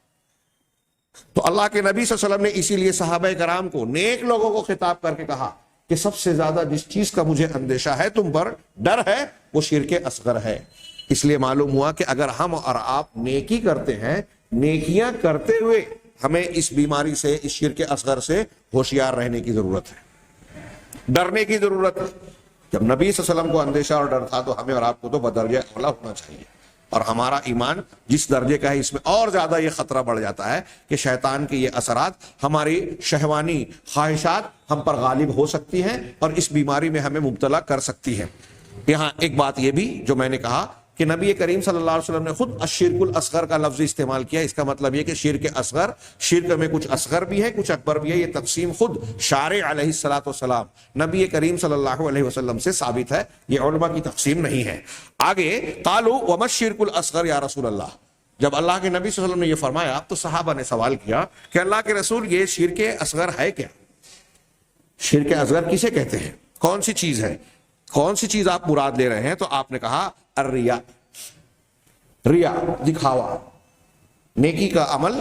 تو اللہ کے نبی صلی اللہ علیہ وسلم نے اسی لیے صحابہ کرام کو، نیک لوگوں کو خطاب کر کے کہا کہ سب سے زیادہ جس چیز کا مجھے اندیشہ ہے، تم پر ڈر ہے، وہ شرک اصغر ہے۔ اس لیے معلوم ہوا کہ اگر ہم اور آپ نیکی کرتے ہیں، نیکیاں کرتے ہوئے ہمیں اس بیماری سے، اس شرک اصغر سے ہوشیار رہنے کی ضرورت ہے، ڈرنے کی ضرورت ہے۔ جب نبی صلی اللہ علیہ وسلم کو اندیشہ اور ڈر تھا تو ہمیں اور آپ کو تو بدرجہ اولا ہونا چاہیے، اور ہمارا ایمان جس درجے کا ہے اس میں اور زیادہ یہ خطرہ بڑھ جاتا ہے کہ شیطان کے یہ اثرات، ہماری شہوانی خواہشات ہم پر غالب ہو سکتی ہیں اور اس بیماری میں ہمیں مبتلا کر سکتی ہے۔ یہاں ایک بات یہ بھی جو میں نے کہا کہ نبی کریم صلی اللہ علیہ وسلم نے خود الشرک الاصغر کا لفظ استعمال کیا، اس کا مطلب یہ کہ شرک اصغر، شرک میں کچھ اصغر بھی ہے، کچھ اکبر بھی ہے۔ یہ تقسیم خود شارع علیہ الصلوۃ والسلام نبی کریم صلی اللہ علیہ وسلم سے ثابت ہے، یہ علماء کی تقسیم نہیں ہے۔ آگے قالوا وما الشرک الاصغر یا رسول اللہ، جب اللہ کے نبی صلی اللہ علیہ وسلم نے یہ فرمایا تو صحابہ نے سوال کیا کہ اللہ کے رسول یہ شرک اصغر ہے کیا؟ شرک اصغر کسے کہتے ہیں؟ کون سی چیز ہے؟ کون سی چیز آپ مراد لے رہے ہیں؟ تو آپ نے کہا الریا، ریا، دکھاوا، نیکی کا عمل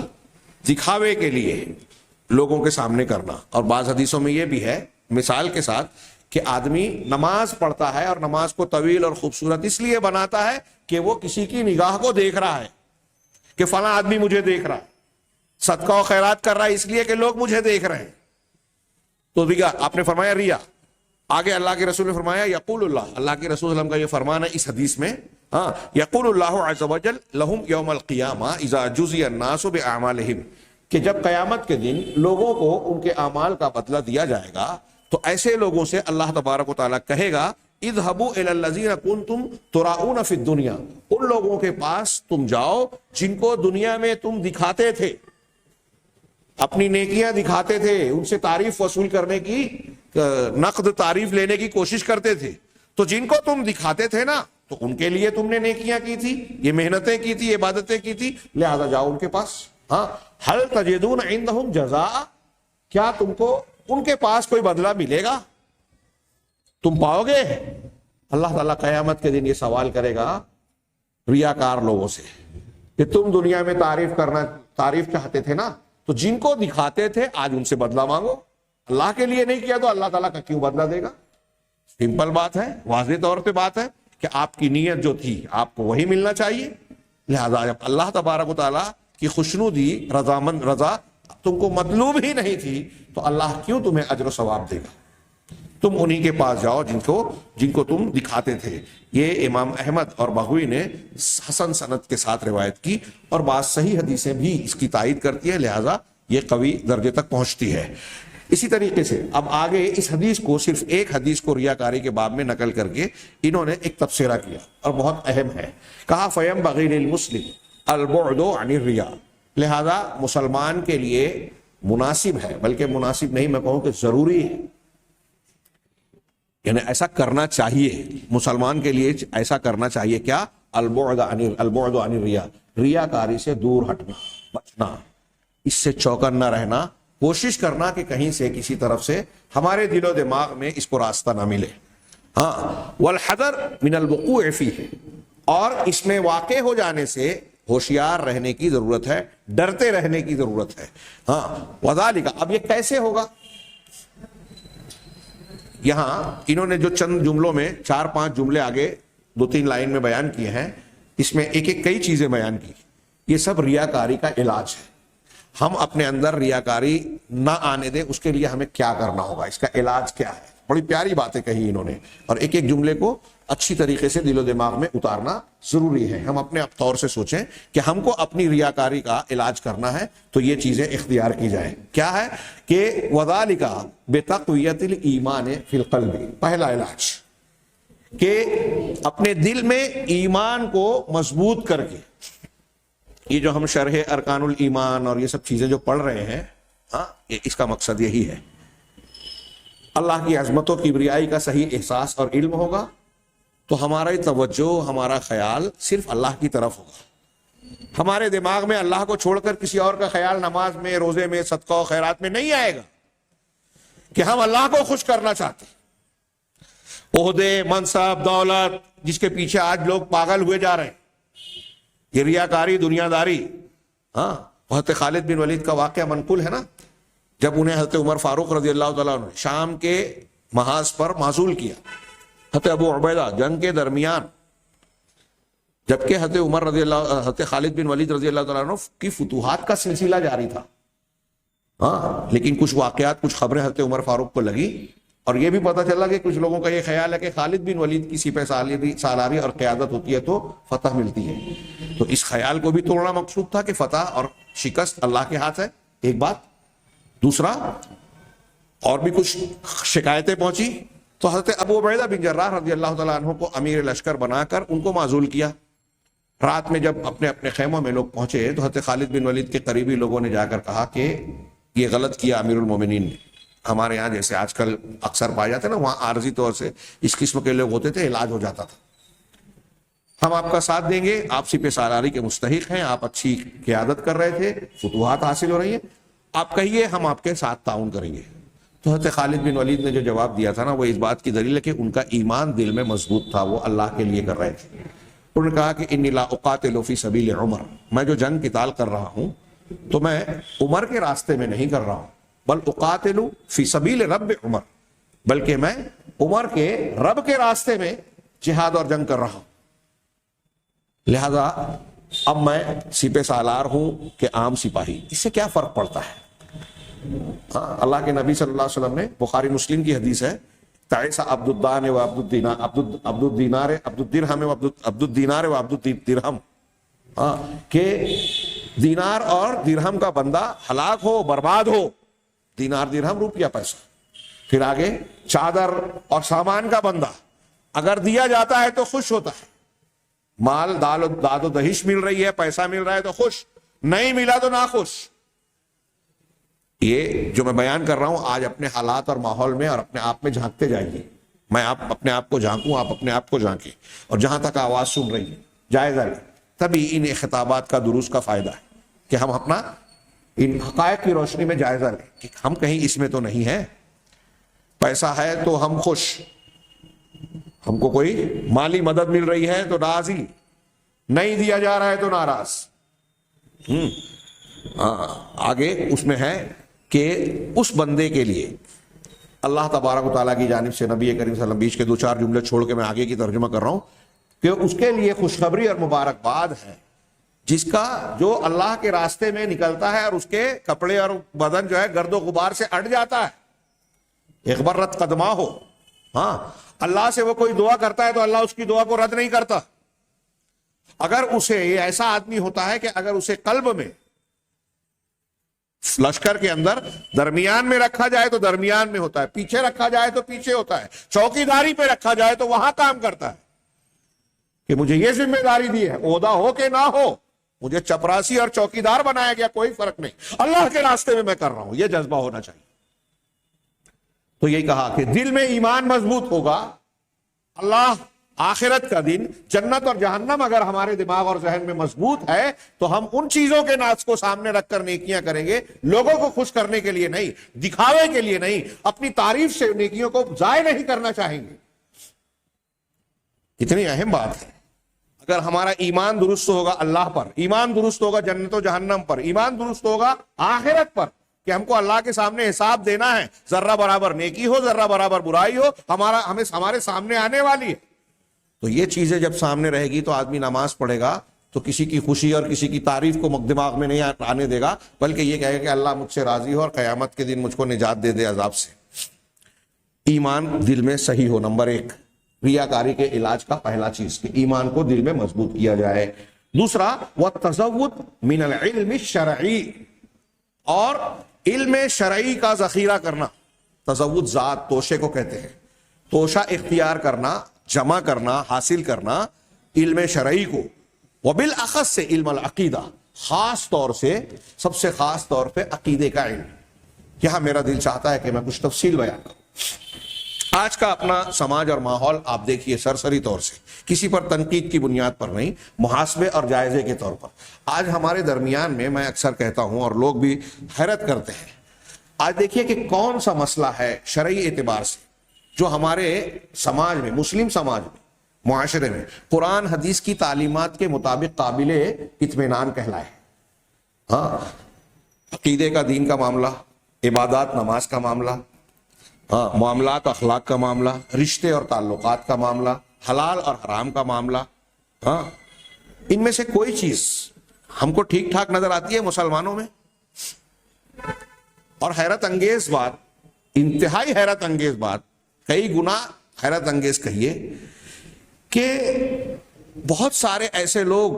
دکھاوے کے لیے لوگوں کے سامنے کرنا۔ اور بعض حدیثوں میں یہ بھی ہے مثال کے ساتھ کہ آدمی نماز پڑھتا ہے اور نماز کو طویل اور خوبصورت اس لیے بناتا ہے کہ وہ کسی کی نگاہ کو دیکھ رہا ہے کہ فلاں آدمی مجھے دیکھ رہا ہے، صدقہ و خیرات کر رہا ہے اس لیے کہ لوگ مجھے دیکھ رہے ہیں۔ تو ریا آپ نے فرمایا ریا. آگے اللہ کے رسول نے فرمایا یقول اللہ کے رسول صلی اللہ علیہ وسلم کا یہ فرمان ہے اس حدیث میں, ہاں, یقول اللہ عز وجل لہم یوم القیامہ اذا جزی الناس باعمالہم, کہ جب قیامت کے دن لوگوں کو ان کے اعمال کا بدلہ دیا جائے گا تو ایسے لوگوں سے اللہ تبارک و تعالیٰ کہے گا اذهبوا الى الذين كنتم تراؤون في الدنيا, ان لوگوں کے پاس تم جاؤ جن کو دنیا میں تم دکھاتے تھے, اپنی نیکیاں دکھاتے تھے, ان سے تعریف وصول کرنے کی, نقد تعریف لینے کی کوشش کرتے تھے. تو جن کو تم دکھاتے تھے نا تو ان کے لیے تم نے نیکیاں کی تھی, یہ محنتیں کی تھی, عبادتیں کی تھی, لہذا جاؤ ان کے پاس. ہاں, هل تجدون عندهم جزاء, کیا تم کو ان کے پاس کوئی بدلہ ملے گا, تم پاؤ گے؟ اللہ تعالیٰ قیامت کے دن یہ سوال کرے گا ریاکار لوگوں سے کہ تم دنیا میں تعریف چاہتے تھے نا, تو جن کو دکھاتے تھے آج ان سے بدلہ مانگو, اللہ کے لیے نہیں کیا تو اللہ تعالیٰ کا کیوں بدلہ دے گا؟ سمپل بات ہے, واضح طور پہ بات ہے کہ آپ کی نیت جو تھی آپ کو وہی ملنا چاہیے. لہذا جب اللہ تبارک و تعالیٰ کی خوشنودی رضا تم کو مطلوب ہی نہیں تھی تو اللہ کیوں تمہیں اجر و ثواب دے گا؟ تم انہی کے پاس جاؤ جن کو تم دکھاتے تھے. یہ امام احمد اور بغوی نے حسن سند کے ساتھ روایت کی, اور بعض صحیح حدیثیں بھی اس کی تائید کرتی ہے, لہذا یہ قوی درجے تک پہنچتی ہے. اسی طریقے سے اب آگے اس حدیث کو, صرف ایک حدیث کو ریاکاری کے باب میں نقل کر کے انہوں نے ایک تبصرہ کیا اور بہت اہم ہے. کہا فَيَنبَغِي لِلْمُسْلِمِ الْبُعْدُ عَنِ الرِّيَاءِ, لہذا مسلمان کے لیے مناسب ہے, بلکہ مناسب نہیں میں کہوں کہ ضروری ہے, یعنی ایسا کرنا چاہیے, مسلمان کے لیے ایسا کرنا چاہیے. کیا؟ البعد عن الریا, ریاکاری سے دور ہٹنا, بچنا, اس سے چوکنا رہنا, کوشش کرنا کہ کہیں سے کسی طرف سے ہمارے دل و دماغ میں اس کو راستہ نہ ملے. ہاں, والحذر من الوقوع فیہ, اور اس میں واقع ہو جانے سے ہوشیار رہنے کی ضرورت ہے, ڈرتے رہنے کی ضرورت ہے. ہاں, وذالک, اب یہ کیسے ہوگا؟ یہاں انہوں نے جو چند جملوں میں 4-5 جملے آگے 2-3 لائن میں بیان کیے ہیں, اس میں ایک کئی چیزیں بیان کی. یہ سب ریاکاری کا علاج ہے. ہم اپنے اندر ریاکاری نہ آنے دیں, اس کے لیے ہمیں کیا کرنا ہوگا, اس کا علاج کیا ہے. بڑی پیاری باتیں کہی انہوں نے, اور ایک جملے کو اچھی طریقے سے دل و دماغ میں اتارنا ضروری ہے. ہم اپنے طور سے سوچیں کہ ہم کو اپنی ریاکاری کا علاج کرنا ہے تو یہ چیزیں اختیار کی جائیں. کیا ہے کہ وذالک بتقویۃ الایمان فی القلب, پہلا علاج کہ اپنے دل میں ایمان کو مضبوط کر کے, یہ جو ہم شرح ارکان الایمان اور یہ سب چیزیں جو پڑھ رہے ہیں, ہاں, اس کا مقصد یہی ہے. اللہ کی عظمت و کبریائی کا صحیح احساس اور علم ہوگا تو ہماری توجہ, ہمارا خیال صرف اللہ کی طرف ہوگا. ہمارے دماغ میں اللہ کو چھوڑ کر کسی اور کا خیال نماز میں, روزے میں, صدقہ و خیرات میں نہیں آئے گا کہ ہم اللہ کو خوش کرنا چاہتے ہیں. عہدے, منصب, دولت, جس کے پیچھے آج لوگ پاگل ہوئے جا رہے ہیں, یہ ریاکاری, دنیا داری. ہاں, حضرت خالد بن ولید کا واقعہ منقول ہے نا, جب انہیں حضرت عمر فاروق رضی اللہ تعالیٰ عنہ شام کے محاذ پر معزول کیا, حضرت ابو عبیدہ جنگ کے درمیان, جبکہ حضرت خالد بن ولید رضی اللہ تعالیٰ عنہ کی فتوحات کا سلسلہ جاری تھا. ہاں, لیکن کچھ واقعات, کچھ خبریں حضرت عمر فاروق کو لگی, اور یہ بھی پتہ چلا کہ کچھ لوگوں کا یہ خیال ہے کہ خالد بن ولید کی سپہ سالاری اور قیادت ہوتی ہے تو فتح ملتی ہے. تو اس خیال کو بھی توڑنا مقصود تھا کہ فتح اور شکست اللہ کے ہاتھ ہے, ایک بات. دوسرا, اور بھی کچھ شکایتیں پہنچی تو حضرت ابو عبیدہ بن جراح رضی اللہ تعالیٰ عنہ کو امیر لشکر بنا کر ان کو معزول کیا. رات میں جب اپنے اپنے خیموں میں لوگ پہنچے تو حضرت خالد بن ولید کے قریبی لوگوں نے جا کر کہا کہ یہ غلط کیا امیر المومنین نے. ہمارے یہاں جیسے آج کل اکثر پائے جاتے ہیں نا, وہاں عارضی طور سے اس قسم کے لوگ ہوتے تھے, علاج ہو جاتا تھا. ہم آپ کا ساتھ دیں گے, آپ سپہ سالاری کے مستحق ہیں, آپ اچھی قیادت کر رہے تھے, فتوحات حاصل ہو رہی ہیں, آپ کہیے ہم آپ کے ساتھ تعاون کریں گے. تو حضرت خالد بن ولید نے جو جواب دیا تھا نا, وہ اس بات کی دلیل ہے کہ ان کا ایمان دل میں مضبوط تھا, وہ اللہ کے لیے کر رہے تھے. انہوں نے کہا کہ انی لا اقاتل فی سبیل عمر, میں جو جنگ قتال کر رہا ہوں تو میں عمر کے راستے میں نہیں کر رہا ہوں, بل اقاتل فی سبیل رب عمر, بلکہ میں عمر کے رب کے راستے میں جہاد اور جنگ کر رہا ہوں. لہذا اب میں سپہ سالار ہوں کہ عام سپاہی, اس سے کیا فرق پڑتا ہے؟ اللہ کے نبی صلی اللہ علیہ وسلم نے، بخاری مسلم کی حدیث ہے، تعیس عبد الدان و عبد الدینار، عبد الدینار عبد الدرہم و عبد الدینار و عبد الدرہم، کہ دینار اور درہم کا بندہ ہلاک ہو، برباد ہو. دینار درہم روپیہ پیسہ. پھر آگے چادر اور سامان کا بندہ اگر دیا جاتا ہے تو خوش ہوتا ہے، مال داد و دہش مل رہی ہے، پیسہ مل رہا ہے تو خوش، نہیں ملا تو ناخوش. یہ جو میں بیان کر رہا ہوں آج اپنے حالات اور ماحول میں اور اپنے آپ میں جھانکتے جائیے. میں اپنے آپ کو جھانکوں، آپ اپنے آپ کو جھانکیں، اور جہاں تک آواز سن رہی ہے جائزہ لیں. تبھی ان خطابات کا دروس کا فائدہ ہے کہ ہم اپنا ان حقائق کی روشنی میں جائزہ لیں کہ ہم کہیں اس میں تو نہیں ہیں. پیسہ ہے تو ہم خوش، ہم کو کوئی مالی مدد مل رہی ہے تو راضی، نہیں دیا جا رہا ہے تو ناراض. آگے اس میں ہے کہ اس بندے کے لیے اللہ تبارک و تعالیٰ کی جانب سے نبی کریم صلی اللہ علیہ وسلم، بیچ کے دو چار جملے چھوڑ کے میں آگے کی ترجمہ کر رہا ہوں، کہ اس کے لیے خوشخبری اور مبارکباد ہے جس کا جو اللہ کے راستے میں نکلتا ہے اور اس کے کپڑے اور بدن جو ہے گرد و غبار سے اٹ جاتا ہے. ایک بار رد قدمہ ہو. اللہ سے وہ کوئی دعا کرتا ہے تو اللہ اس کی دعا کو رد نہیں کرتا. اگر اسے یہ ایسا آدمی ہوتا ہے کہ اگر اسے قلب میں، لشکر کے اندر درمیان میں رکھا جائے تو درمیان میں ہوتا ہے، پیچھے رکھا جائے تو پیچھے ہوتا ہے، چوکی داری پہ رکھا جائے تو وہاں کام کرتا ہے کہ مجھے یہ ذمہ داری دی ہے، عہدہ ہو کہ نہ ہو، مجھے چپراسی اور چوکیدار بنایا گیا، کوئی فرق نہیں، اللہ کے راستے میں کر رہا ہوں. یہ جذبہ ہونا چاہیے. تو یہی کہا کہ دل میں ایمان مضبوط ہوگا، اللہ، آخرت کا دن، جنت اور جہنم اگر ہمارے دماغ اور ذہن میں مضبوط ہے تو ہم ان چیزوں کے ناز کو سامنے رکھ کر نیکیاں کریں گے، لوگوں کو خوش کرنے کے لیے نہیں، دکھاوے کے لیے نہیں، اپنی تعریف سے نیکیوں کو ضائع نہیں کرنا چاہیں گے. کتنی اہم بات ہے. اگر ہمارا ایمان درست ہوگا اللہ پر، ایمان درست ہوگا جنت و جہنم پر، ایمان درست ہوگا آخرت پر، کہ ہم کو اللہ کے سامنے حساب دینا ہے، ذرہ برابر نیکی ہو، ذرہ برابر برائی ہو، ہمارے سامنے آنے والی ہے. تو یہ چیزیں جب سامنے رہے گی تو آدمی نماز پڑھے گا تو کسی کی خوشی اور کسی کی تعریف کو دماغ میں نہیں آنے دے گا، بلکہ یہ کہے گا کہ اللہ مجھ سے راضی ہو اور قیامت کے دن مجھ کو نجات دے دے عذاب سے. ایمان دل میں صحیح ہو، نمبر ایک. ریاکاری کے علاج کا پہلا چیز کہ ایمان کو دل میں مضبوط کیا جائے. دوسرا، وَالتَّزَوُّدُ مِنَ الْعِلْمِ الشَّرْعِي، اور علم شرعی کا ذخیرہ کرنا. تزود ذات توشے کو کہتے ہیں، توشہ اختیار کرنا، جمع کرنا، حاصل کرنا علم شرعی کو. وبالاخص سے علم العقیدہ، خاص طور سے، سب سے خاص طور پہ عقیدے کا علم. یہاں میرا دل چاہتا ہے کہ میں کچھ تفصیل بیان کروں. آج کا اپنا سماج اور ماحول آپ دیکھیے سرسری طور سے، کسی پر تنقید کی بنیاد پر نہیں، محاسبے اور جائزے کے طور پر. آج ہمارے درمیان میں اکثر کہتا ہوں اور لوگ بھی حیرت کرتے ہیں، آج دیکھیے کہ کون سا مسئلہ ہے شرعی اعتبار سے جو ہمارے سماج میں، مسلم سماج میں، معاشرے میں قرآن حدیث کی تعلیمات کے مطابق قابل اطمینان کہلائے. عقیدے کا، دین کا معاملہ، عبادات، نماز کا معاملہ، معاملات اخلاق کا معاملہ، رشتے اور تعلقات کا معاملہ، حلال اور حرام کا معاملہ، ان میں سے کوئی چیز ہم کو ٹھیک ٹھاک نظر آتی ہے مسلمانوں میں؟ اور حیرت انگیز بات، انتہائی حیرت انگیز بات، کئی گنا حیرت انگیز کہیے، کہ بہت سارے ایسے لوگ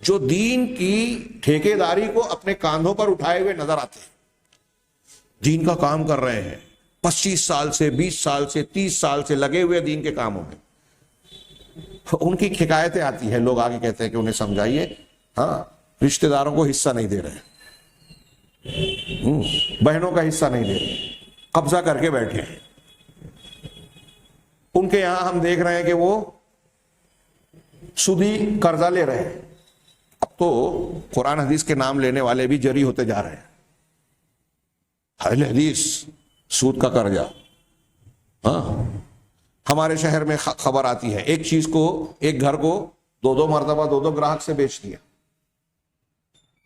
جو دین کی ٹھیکیداری کو اپنے کاندھوں پر اٹھائے ہوئے نظر آتے ہیں، دین کا کام کر رہے ہیں، 25 سال سے، 20 سال سے، 30 سال سے لگے ہوئے دین کے کاموں میں. ان کی شکایتیں آتی ہیں، لوگ آگے کہتے ہیں کہ انہیں سمجھائیے، رشتہ داروں کو حصہ نہیں دے رہے، بہنوں کا حصہ نہیں دے رہے، قبضہ کر کے بیٹھے ہیں. ان کے یہاں ہم دیکھ رہے ہیں کہ وہ سودی قرضہ لے رہے ہیں. اب تو قرآن حدیث کے نام لینے والے بھی جری ہوتے جا رہے ہیں. اہل حدیث، سود کا قرضہ. ہمارے شہر میں خبر آتی ہے، ایک چیز کو، ایک گھر کو 2 مرتبہ 2 گراہک سے بیچ دیا.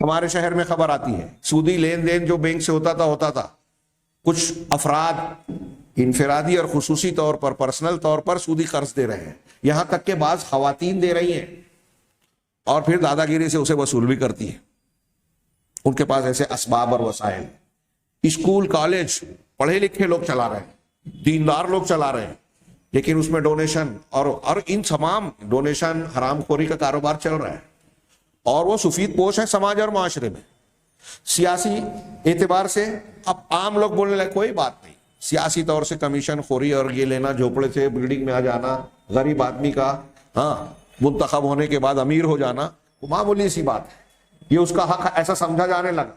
ہمارے شہر میں خبر آتی ہے، سودی لین دین جو بینک سے ہوتا تھا، کچھ افراد انفرادی اور خصوصی طور پر، پرسنل طور پر سودی قرض دے رہے ہیں. یہاں تک کہ بعض خواتین دے رہی ہیں اور پھر دادا گیری سے اسے وصول بھی کرتی ہیں. ان کے پاس ایسے اسباب اور وسائل. اسکول کالج پڑھے لکھے لوگ چلا رہے ہیں, دیندار لوگ چلا رہے ہیں, لیکن اس میں ڈونیشن اور ان تمام ڈونیشن حرام خوری کا کاروبار چل رہا ہے, اور وہ سفید پوش ہے سماج اور معاشرے میں. سیاسی اعتبار سے اب عام لوگ بولنے لگے کوئی بات نہیں, سیاسی طور سے کمیشن خوری اور یہ لینا, جھوپڑے سے بلڈنگ میں آ جانا, غریب آدمی کا منتخب ہونے کے بعد امیر ہو جانا, معمولی سی بات ہے, یہ اس کا حق ایسا سمجھا جانے لگا.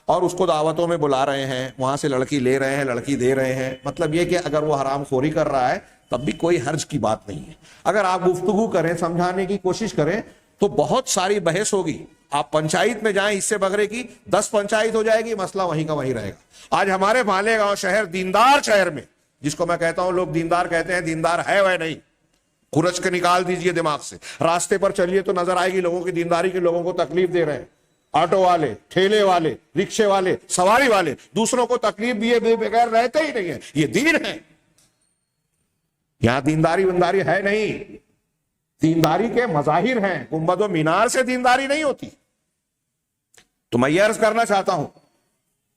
اور اس کو دعوتوں میں بلا رہے ہیں, وہاں سے لڑکی لے رہے ہیں, لڑکی دے رہے ہیں. مطلب یہ کہ اگر وہ حرام خوری کر رہا ہے تب بھی کوئی حرج کی بات نہیں ہے. اگر آپ گفتگو کریں, سمجھانے کی کوشش کریں تو بہت ساری بحث ہوگی. آپ پنچایت میں جائیں, حصے بگرے کی 10 پنچایت ہو جائے گی, مسئلہ وہیں کا وہیں رہے گا. آج ہمارے مالیگاؤں شہر, دیندار شہر میں, جس کو میں کہتا ہوں لوگ دیندار کہتے ہیں, دیندار ہے وہ نہیں, خرچ کے نکال دیجئے دماغ سے. راستے پر چلیے تو نظر آئے گی لوگوں کی دینداری کے لوگوں کو تکلیف دے رہے ہیں, آٹو والے, ٹھیلے والے, رکشے والے, سواری والے, دوسروں کو تکلیف دیے بغیر رہتے ہی نہیں ہے. یہ دین ہے, یہاں دینداری ونداری ہے نہیں. دینداری کے مظاہر ہیں, گنبد و مینار سے دینداری نہیں ہوتی. تو میں یہ عرض کرنا چاہتا ہوں,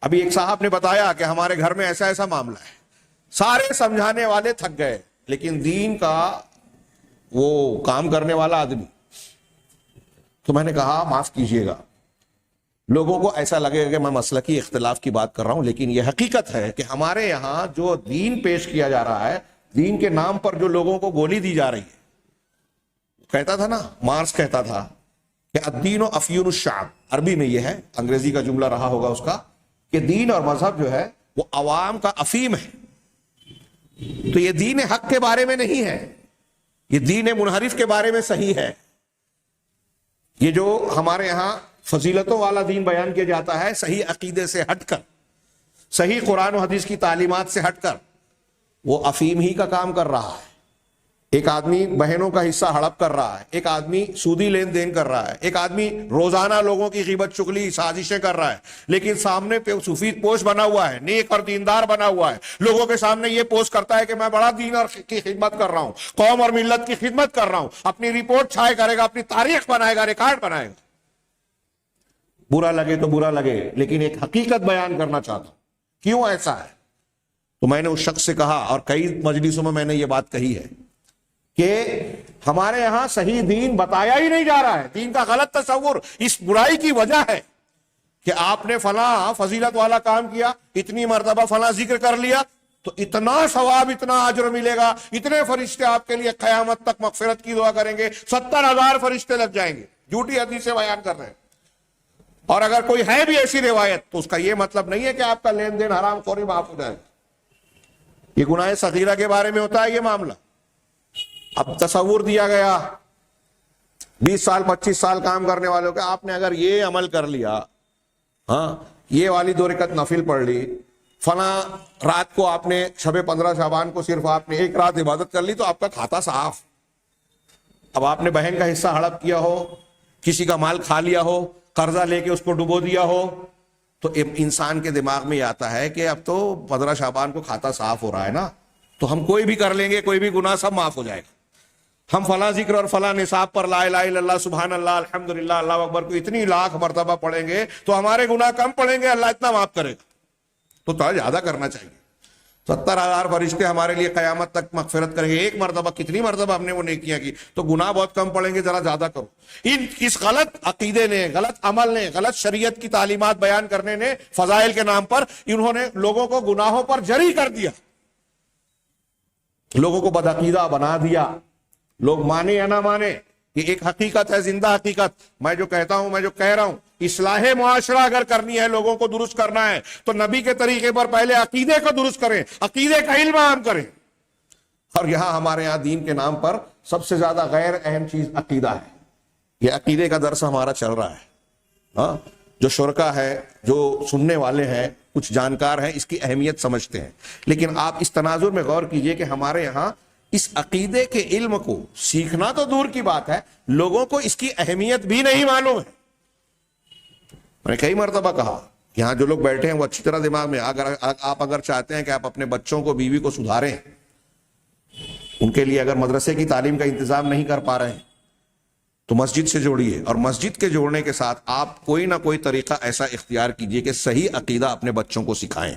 ابھی ایک صاحب نے بتایا کہ ہمارے گھر میں ایسا ایسا معاملہ ہے, سارے سمجھانے والے تھک گئے, لیکن دین کا وہ کام کرنے والا آدمی. تو میں نے کہا معاف کیجئے گا, لوگوں کو ایسا لگے گا کہ میں مسلکی اختلاف کی بات کر رہا ہوں, لیکن یہ حقیقت ہے کہ ہمارے یہاں جو دین پیش کیا جا رہا ہے, دین کے نام پر جو لوگوں کو گولی دی جا رہی ہے. کہتا تھا نا, مارکس کہتا تھا کہ الدین و افیون الشعب, عربی میں یہ ہے, انگریزی کا جملہ رہا ہوگا اس کا, کہ دین اور مذہب جو ہے وہ عوام کا افیم ہے. تو یہ دین حق کے بارے میں نہیں ہے, یہ دین منحرف کے بارے میں صحیح ہے. یہ جو ہمارے یہاں فضیلتوں والا دین بیان کیا جاتا ہے, صحیح عقیدے سے ہٹ کر, صحیح قرآن و حدیث کی تعلیمات سے ہٹ کر, وہ افیم ہی کا کام کر رہا ہے. ایک آدمی بہنوں کا حصہ ہڑپ کر رہا ہے, ایک آدمی سودی لین دین کر رہا ہے, ایک آدمی روزانہ لوگوں کی غیبت چغلی سازشیں کر رہا ہے, لیکن سامنے پہ سفید پوش بنا ہوا ہے, نیک اور دیندار بنا ہوا ہے, لوگوں کے سامنے یہ پوسٹ کرتا ہے کہ میں بڑا دین اور کی خدمت کر رہا ہوں, قوم اور ملت کی خدمت کر رہا ہوں. اپنی رپورٹ چھائے کرے گا, اپنی تاریخ بنائے گا, ریکارڈ بنائے گا. برا لگے تو برا لگے, لیکن ایک حقیقت بیان کرنا چاہتا ہوں کیوں ایسا ہے. تو میں نے اس شخص سے کہا, اور کئی مجلسوں میں میں نے یہ بات کہی ہے, کہ ہمارے یہاں صحیح دین بتایا ہی نہیں جا رہا ہے. دین کا غلط تصور اس برائی کی وجہ ہے کہ آپ نے فلاں فضیلت والا کام کیا, اتنی مرتبہ فلاں ذکر کر لیا, تو اتنا ثواب, اتنا اجر ملے گا, اتنے فرشتے آپ کے لیے قیامت تک مغفرت کی دعا کریں گے, 70,000 فرشتے لگ جائیں گے. جھوٹی حدیثیں بیان کر رہے ہیں. اور اگر کوئی ہے بھی ایسی روایت تو اس کا یہ مطلب نہیں ہے کہ آپ کا لین دین حرام خوری معاف ہو جائے. یہ گناہ صغیرہ کے بارے میں ہوتا ہے یہ معاملہ. اب تصور دیا گیا 20 سال 25 سال کام کرنے والوں کے, آپ نے اگر یہ عمل کر لیا, یہ والی 2 رکعت نفل پڑھ لی, فلاں رات کو آپ نے شب 15 شعبان کو صرف آپ نے 1 رات عبادت کر لی, تو آپ کا کھاتا صاف. اب آپ نے بہن کا حصہ ہڑپ کیا ہو, کسی کا مال کھا لیا ہو, قرضہ لے کے اس کو ڈبو دیا ہو, تو انسان کے دماغ میں یہ آتا ہے کہ اب تو 15 شعبان کو کھاتا صاف ہو رہا ہے نا, تو ہم کوئی بھی کر لیں گے, کوئی بھی گناہ سب معاف ہو جائے گا. ہم فلاں ذکر اور فلاں نصاب پر لا الہ الا اللہ, سبحان اللہ, الحمدللہ, اللہ اکبر کو اتنی لاکھ مرتبہ پڑھیں گے تو ہمارے گناہ کم پڑیں گے, اللہ اتنا معاف کرے گا. تو تھوڑا زیادہ کرنا چاہیے. 70,000 فرشتے ہمارے لیے قیامت تک مغفرت کریں گے. ایک مرتبہ کتنی مرتبہ ہم نے وہ نیکیاں کی, تو گناہ بہت کم پڑیں گے, ذرا زیادہ کرو. اس غلط عقیدے نے, غلط عمل نے, غلط شریعت کی تعلیمات بیان کرنے نے, فضائل کے نام پر انہوں نے لوگوں کو گناہوں پر جری کر دیا, لوگوں کو بدعقیدہ بنا دیا. لوگ مانے یا نہ مانے, یہ ایک حقیقت ہے, زندہ حقیقت. میں جو کہتا ہوں, میں جو کہہ رہا ہوں, اصلاح معاشرہ اگر کرنی ہے, لوگوں کو درست کرنا ہے, تو نبی کے طریقے پر پہلے عقیدے کو درست کریں, عقیدے کا علم عام کریں. اور یہاں ہمارے یہاں دین کے نام پر سب سے زیادہ غیر اہم چیز عقیدہ ہے. یہ عقیدے کا درس ہمارا چل رہا ہے. جو شرکا ہے, جو سننے والے ہیں, کچھ جانکار ہیں, اس کی اہمیت سمجھتے ہیں. لیکن آپ اس تناظر میں غور کیجئے کہ ہمارے یہاں اس عقیدے کے علم کو سیکھنا تو دور کی بات ہے, لوگوں کو اس کی اہمیت بھی نہیں معلوم ہے. میں نے کئی مرتبہ کہا, یہاں جو لوگ بیٹھے ہیں وہ اچھی طرح دماغ میں, آپ اگر چاہتے ہیں کہ آپ اپنے بچوں کو, بیوی کو سدھاریں, ان کے لیے اگر مدرسے کی تعلیم کا انتظام نہیں کر پا رہے ہیں, تو مسجد سے جوڑیے، اور مسجد کے جوڑنے کے ساتھ آپ کوئی نہ کوئی طریقہ ایسا اختیار کیجئے کہ صحیح عقیدہ اپنے بچوں کو سکھائیں۔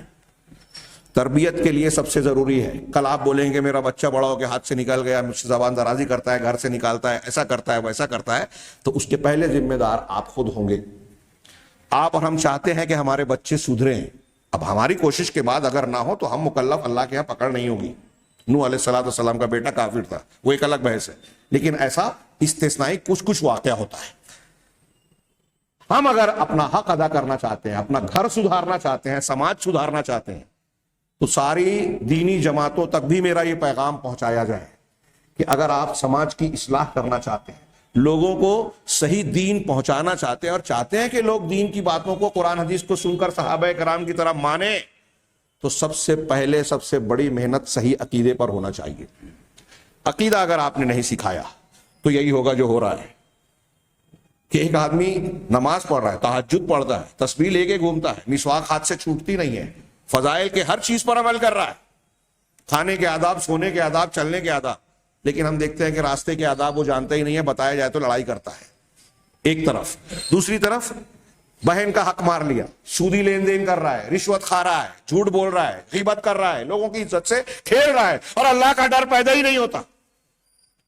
تربیت کے لیے سب سے ضروری ہے، کل آپ بولیں گے میرا بچہ بڑا ہو کے ہاتھ سے نکل گیا، مجھ سے زبان درازی کرتا ہے، گھر سے نکالتا ہے، ایسا کرتا ہے ویسا کرتا ہے، تو اس کے پہلے ذمہ دار آپ خود ہوں گے۔ آپ اور ہم چاہتے ہیں کہ ہمارے بچے سدھریں، اب ہماری کوشش کے بعد اگر نہ ہو تو ہم مکلف، اللہ کے یہاں پکڑ نہیں ہوگی۔ نوح علیہ السلام کا بیٹا کافر تھا، وہ ایک الگ بحث ہے، لیکن ایسا استثنائی کچھ واقعہ ہوتا ہے۔ ہم اگر اپنا حق ادا کرنا چاہتے ہیں، اپنا گھر سدھارنا چاہتے ہیں، سماج سدھارنا چاہتے ہیں، تو ساری دینی جماعتوں تک بھی میرا یہ پیغام پہنچایا جائے کہ اگر آپ سماج کی اصلاح کرنا چاہتے ہیں، لوگوں کو صحیح دین پہنچانا چاہتے ہیں، اور چاہتے ہیں کہ لوگ دین کی باتوں کو، قرآن حدیث کو سن کر صحابہ کرام کی طرح مانیں، تو سب سے پہلے سب سے بڑی محنت صحیح عقیدے پر ہونا چاہیے۔ عقیدہ اگر آپ نے نہیں سکھایا تو یہی ہوگا جو ہو رہا ہے کہ ایک آدمی نماز پڑھ رہا ہے، تہجد پڑھتا ہے، تسبیح لے کے گھومتا ہے، مسواک ہاتھ سے چھوٹتی نہیں ہے، فضائل کے ہر چیز پر عمل کر رہا ہے، کھانے کے آداب، سونے کے آداب، چلنے کے آداب، لیکن ہم دیکھتے ہیں کہ راستے کے آداب وہ جانتا ہی نہیں ہے، بتایا جائے تو لڑائی کرتا ہے ایک طرف، دوسری طرف بہن کا حق مار لیا، سودی لین دین کر رہا ہے، رشوت کھا رہا ہے، جھوٹ بول رہا ہے، غیبت کر رہا ہے، لوگوں کی عزت سے کھیل رہا ہے، اور اللہ کا ڈر پیدا ہی نہیں ہوتا،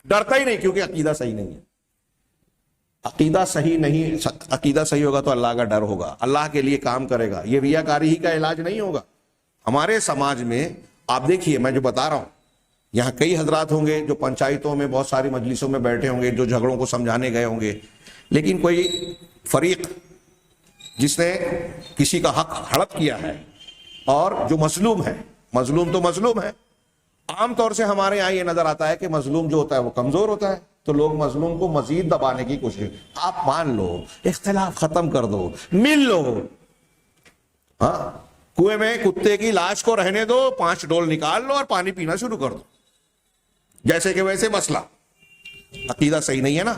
ڈرتا ہی نہیں، کیونکہ عقیدہ صحیح نہیں ہے۔ عقیدہ صحیح نہیں، عقیدہ صحیح ہوگا تو اللہ کا ڈر ہوگا، اللہ کے لیے کام کرے گا، یہ ریاکاری ہی کا علاج نہیں ہوگا۔ ہمارے سماج میں آپ دیکھیے، میں جو بتا رہا ہوں، یہاں کئی حضرات ہوں گے جو پنچایتوں میں بہت ساری مجلسوں میں بیٹھے ہوں گے، جو جھگڑوں کو سمجھانے گئے ہوں گے، لیکن کوئی فریق جس نے کسی کا حق ہڑپ کیا ہے، اور جو مظلوم ہے، مظلوم تو مظلوم ہے، عام طور سے ہمارے یہاں یہ نظر آتا ہے کہ مظلوم جو ہوتا ہے وہ کمزور ہوتا ہے، تو لوگ مظلوم کو مزید دبانے کی کوشش، آپ مان لو، اختلاف ختم کر دو، مل لو، ہاں، کنویں میں کتے کی لاش کو رہنے دو، 5 ڈول نکال لو اور پانی پینا شروع کر دو، جیسے کہ ویسے مسئلہ۔ عقیدہ صحیح نہیں ہے نا،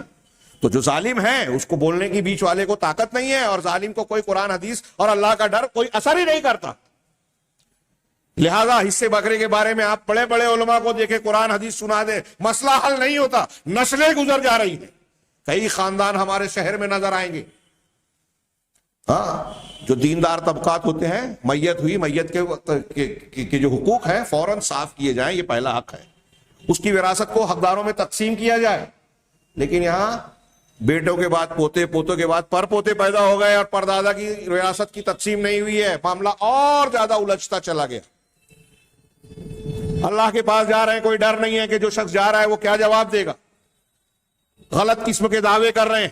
تو جو ظالم ہے اس کو بولنے کی بیچ والے کو طاقت نہیں ہے، اور ظالم کو کوئی قرآن حدیث اور اللہ کا ڈر کوئی اثر ہی نہیں کرتا۔ لہذا حصے بکرے کے بارے میں آپ بڑے بڑے علماء کو دیکھیں، قرآن حدیث سنا دیں، مسئلہ حل نہیں ہوتا، نسلیں گزر جا رہی ہیں، کئی خاندان ہمارے شہر میں نظر آئیں گے۔ ہاں، جو دیندار طبقات ہوتے ہیں، میت ہوئی، میت کے جو حقوق ہیں فوراً صاف کیے جائیں، یہ پہلا حق ہے، اس کی وراثت کو حقداروں میں تقسیم کیا جائے۔ لیکن یہاں بیٹوں کے بعد پوتے، پوتوں کے بعد پر پوتے پیدا ہو گئے، اور پردادا کی وراثت کی تقسیم نہیں ہوئی ہے، معاملہ اور زیادہ الجھتا چلا گیا۔ اللہ کے پاس جا رہے ہیں، کوئی ڈر نہیں ہے کہ جو شخص جا رہا ہے وہ کیا جواب دے گا، غلط قسم کے دعوے کر رہے ہیں،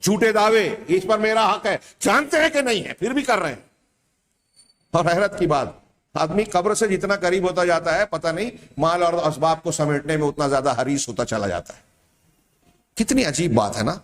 جھوٹے دعوے، اس پر میرا حق ہے، جانتے ہیں کہ نہیں ہے پھر بھی کر رہے ہیں۔ اور حیرت کی بات، آدمی قبر سے جتنا قریب ہوتا جاتا ہے، پتہ نہیں مال اور اسباب کو سمیٹنے میں اتنا زیادہ حریص ہوتا چلا جاتا ہے۔ کتنی عجیب بات ہے نا۔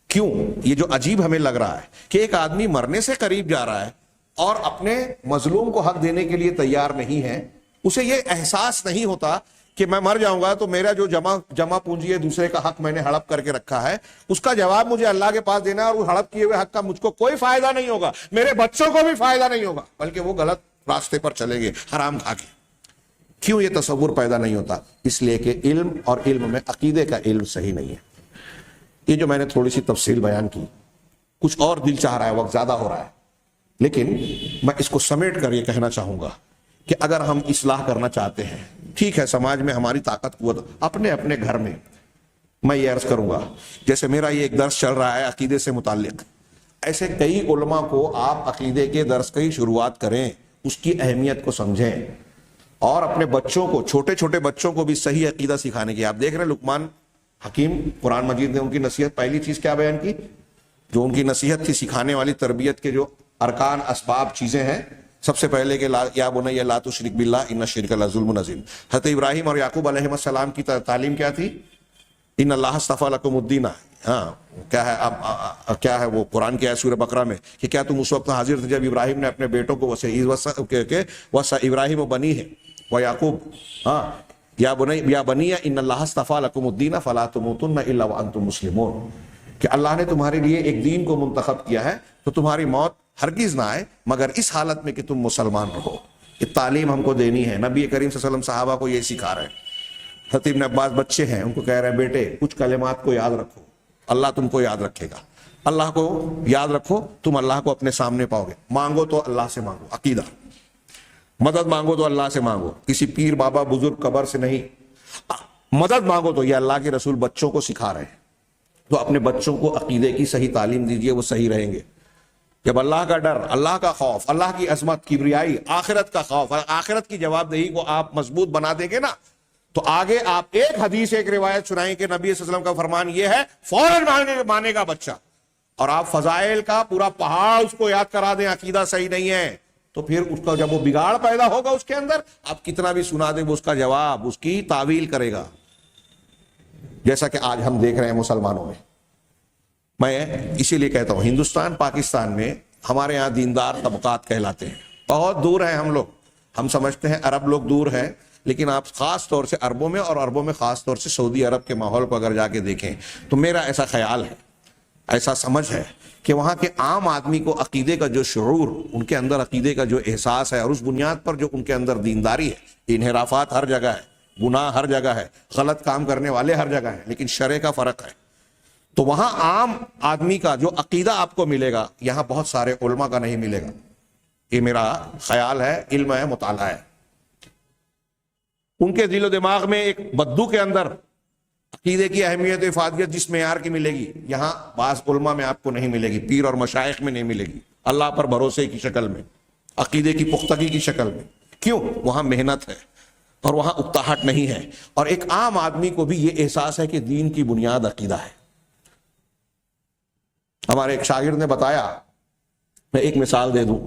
کیوں یہ جو عجیب ہمیں لگ رہا ہے کہ ایک آدمی مرنے سے قریب جا رہا ہے اور اپنے مظلوم کو حق دینے کے لیے تیار نہیں ہے، اسے یہ احساس نہیں ہوتا کہ میں مر جاؤں گا تو میرا جو جمع پونجی ہے، دوسرے کا حق میں نے ہڑپ کر کے رکھا ہے، اس کا جواب مجھے اللہ کے پاس دینا ہے، اور وہ ہڑپ کیے ہوئے حق کا مجھ کو کوئی فائدہ نہیں ہوگا، میرے بچوں کو بھی فائدہ نہیں ہوگا، بلکہ وہ غلط راستے پر چلیں گے حرام کھا کے۔ کیوں یہ تصور پیدا نہیں ہوتا؟ اس لیے کہ علم، اور علم میں عقیدے کا علم صحیح نہیں ہے۔ یہ جو میں نے تھوڑی سی تفصیل بیان کی، کچھ اور دل چاہ رہا ہے، وقت زیادہ ہو رہا ہے، لیکن میں اس کو سمیٹ کر یہ کہنا چاہوں گا کہ اگر ہم اصلاح کرنا چاہتے ہیں، ٹھیک ہے، سماج میں ہماری طاقت قوت، اپنے اپنے گھر میں، میں یہ عرض کروں گا، جیسے میرا یہ ایک درس چل رہا ہے عقیدے سے متعلق، ایسے کئی علماء کو آپ عقیدے کے درس کی شروعات کریں، اس کی اہمیت کو سمجھیں، اور اپنے بچوں کو، چھوٹے چھوٹے بچوں کو بھی صحیح عقیدہ سکھانے کی۔ آپ دیکھ رہے ہیں لقمان حکیم، قرآن مجید نے ان کی نصیحت، پہلی چیز کیا بیان کی؟ جو ان کی نصیحت تھی، سکھانے والی تربیت کے جو ارکان، اسباب، چیزیں ہیں، سب سے پہلے کہ یا بنی لا تشرک باللہ ان الشرک لظلم عظیم۔ حضرت ابراہیم اور یعقوب علیہ السلام کی تعلیم کیا تھی؟ ان اللہ اصطفیٰ لکم الدین۔ ہاں، کیا ہے اب کیا ہے وہ قرآن کی آیت سورہ بقرہ میں کہ کیا تم اس وقت حاضر تھے جب ابراہیم نے اپنے بیٹوں کو وصا ابراہیم و بنی ہے و یعقوب، ہاں، یا بنی ان اللہ اصطفیٰ لکم الدین فلا تموتن الا وانتم مسلمون، کہ اللہ نے تمہارے لیے ایک دین کو منتخب کیا ہے تو تمہاری موت ہرگز نہ آئے مگر اس حالت میں کہ تم مسلمان رہو۔ یہ تعلیم ہم کو دینی ہے، نبی کریم صلی اللہ علیہ وسلم صحابہ کو یہ سکھا رہے ہیں۔ حضرت ابن عباس بچے ہیں، ان کو کہہ رہے ہیں بیٹے کچھ کلمات کو یاد رکھو، اللہ تم کو یاد رکھے گا. اللہ کو یاد رکھو, تم اللہ کو اپنے سامنے پاؤ گے. مانگو تو اللہ سے مانگو, عقیدہ. مدد مانگو تو اللہ سے مانگو, کسی پیر بابا بزرگ قبر سے نہیں. مدد مانگو تو یہ اللہ کے رسول بچوں کو سکھا رہے ہیں, تو اپنے بچوں کو عقیدے کی صحیح تعلیم دیجئے, وہ صحیح رہیں گے. جب اللہ کا ڈر, اللہ کا خوف, اللہ کی عظمت, کبریائی, آخرت کا خوف, آخرت کی جواب دہی کو آپ مضبوط بنا دیں گے نا, تو آگے آپ ایک حدیث ایک روایت سنائیں کہ نبی صلی اللہ علیہ وسلم کا فرمان یہ ہے, فوراً مانے گا بچہ. اور آپ فضائل کا پورا پہاڑ اس کو یاد کرا دیں, عقیدہ صحیح نہیں ہے, تو پھر اس کا جب وہ بگاڑ پیدا ہوگا اس کے اندر, آپ کتنا بھی سنا دیں وہ اس کا جواب, اس کی تعویل کرے گا. جیسا کہ آج ہم دیکھ رہے ہیں مسلمانوں میں. میں اسی لیے کہتا ہوں, ہندوستان پاکستان میں ہمارے یہاں دیندار طبقات کہلاتے ہیں, بہت دور ہیں ہم لوگ. ہم سمجھتے ہیں عرب لوگ دور ہیں, لیکن آپ خاص طور سے عربوں میں, اور عربوں میں خاص طور سے سعودی عرب کے ماحول کو اگر جا کے دیکھیں تو میرا ایسا خیال ہے, ایسا سمجھ ہے کہ وہاں کے عام آدمی کو عقیدے کا جو شعور, ان کے اندر عقیدے کا جو احساس ہے, اور اس بنیاد پر جو ان کے اندر دینداری ہے. انحرافات ہر جگہ ہے, گناہ ہر جگہ ہے, غلط کام کرنے والے ہر جگہ ہیں, لیکن شرع کا فرق ہے. تو وہاں عام آدمی کا جو عقیدہ آپ کو ملے گا, یہاں بہت سارے علماء کا نہیں ملے گا. یہ میرا خیال ہے, علم ہے, مطالعہ ہے. ان کے دل و دماغ میں ایک بدو کے اندر عقیدے کی اہمیت و افادیت جس معیار کی ملے گی, یہاں بعض علماء میں آپ کو نہیں ملے گی, پیر اور مشائخ میں نہیں ملے گی, اللہ پر بھروسے کی شکل میں, عقیدے کی پختگی کی شکل میں. کیوں؟ وہاں محنت ہے اور وہاں اکتاہٹ نہیں ہے, اور ایک عام آدمی کو بھی یہ احساس ہے کہ دین کی بنیاد عقیدہ ہے. ہمارے ایک شاگرد نے بتایا, میں ایک مثال دے دوں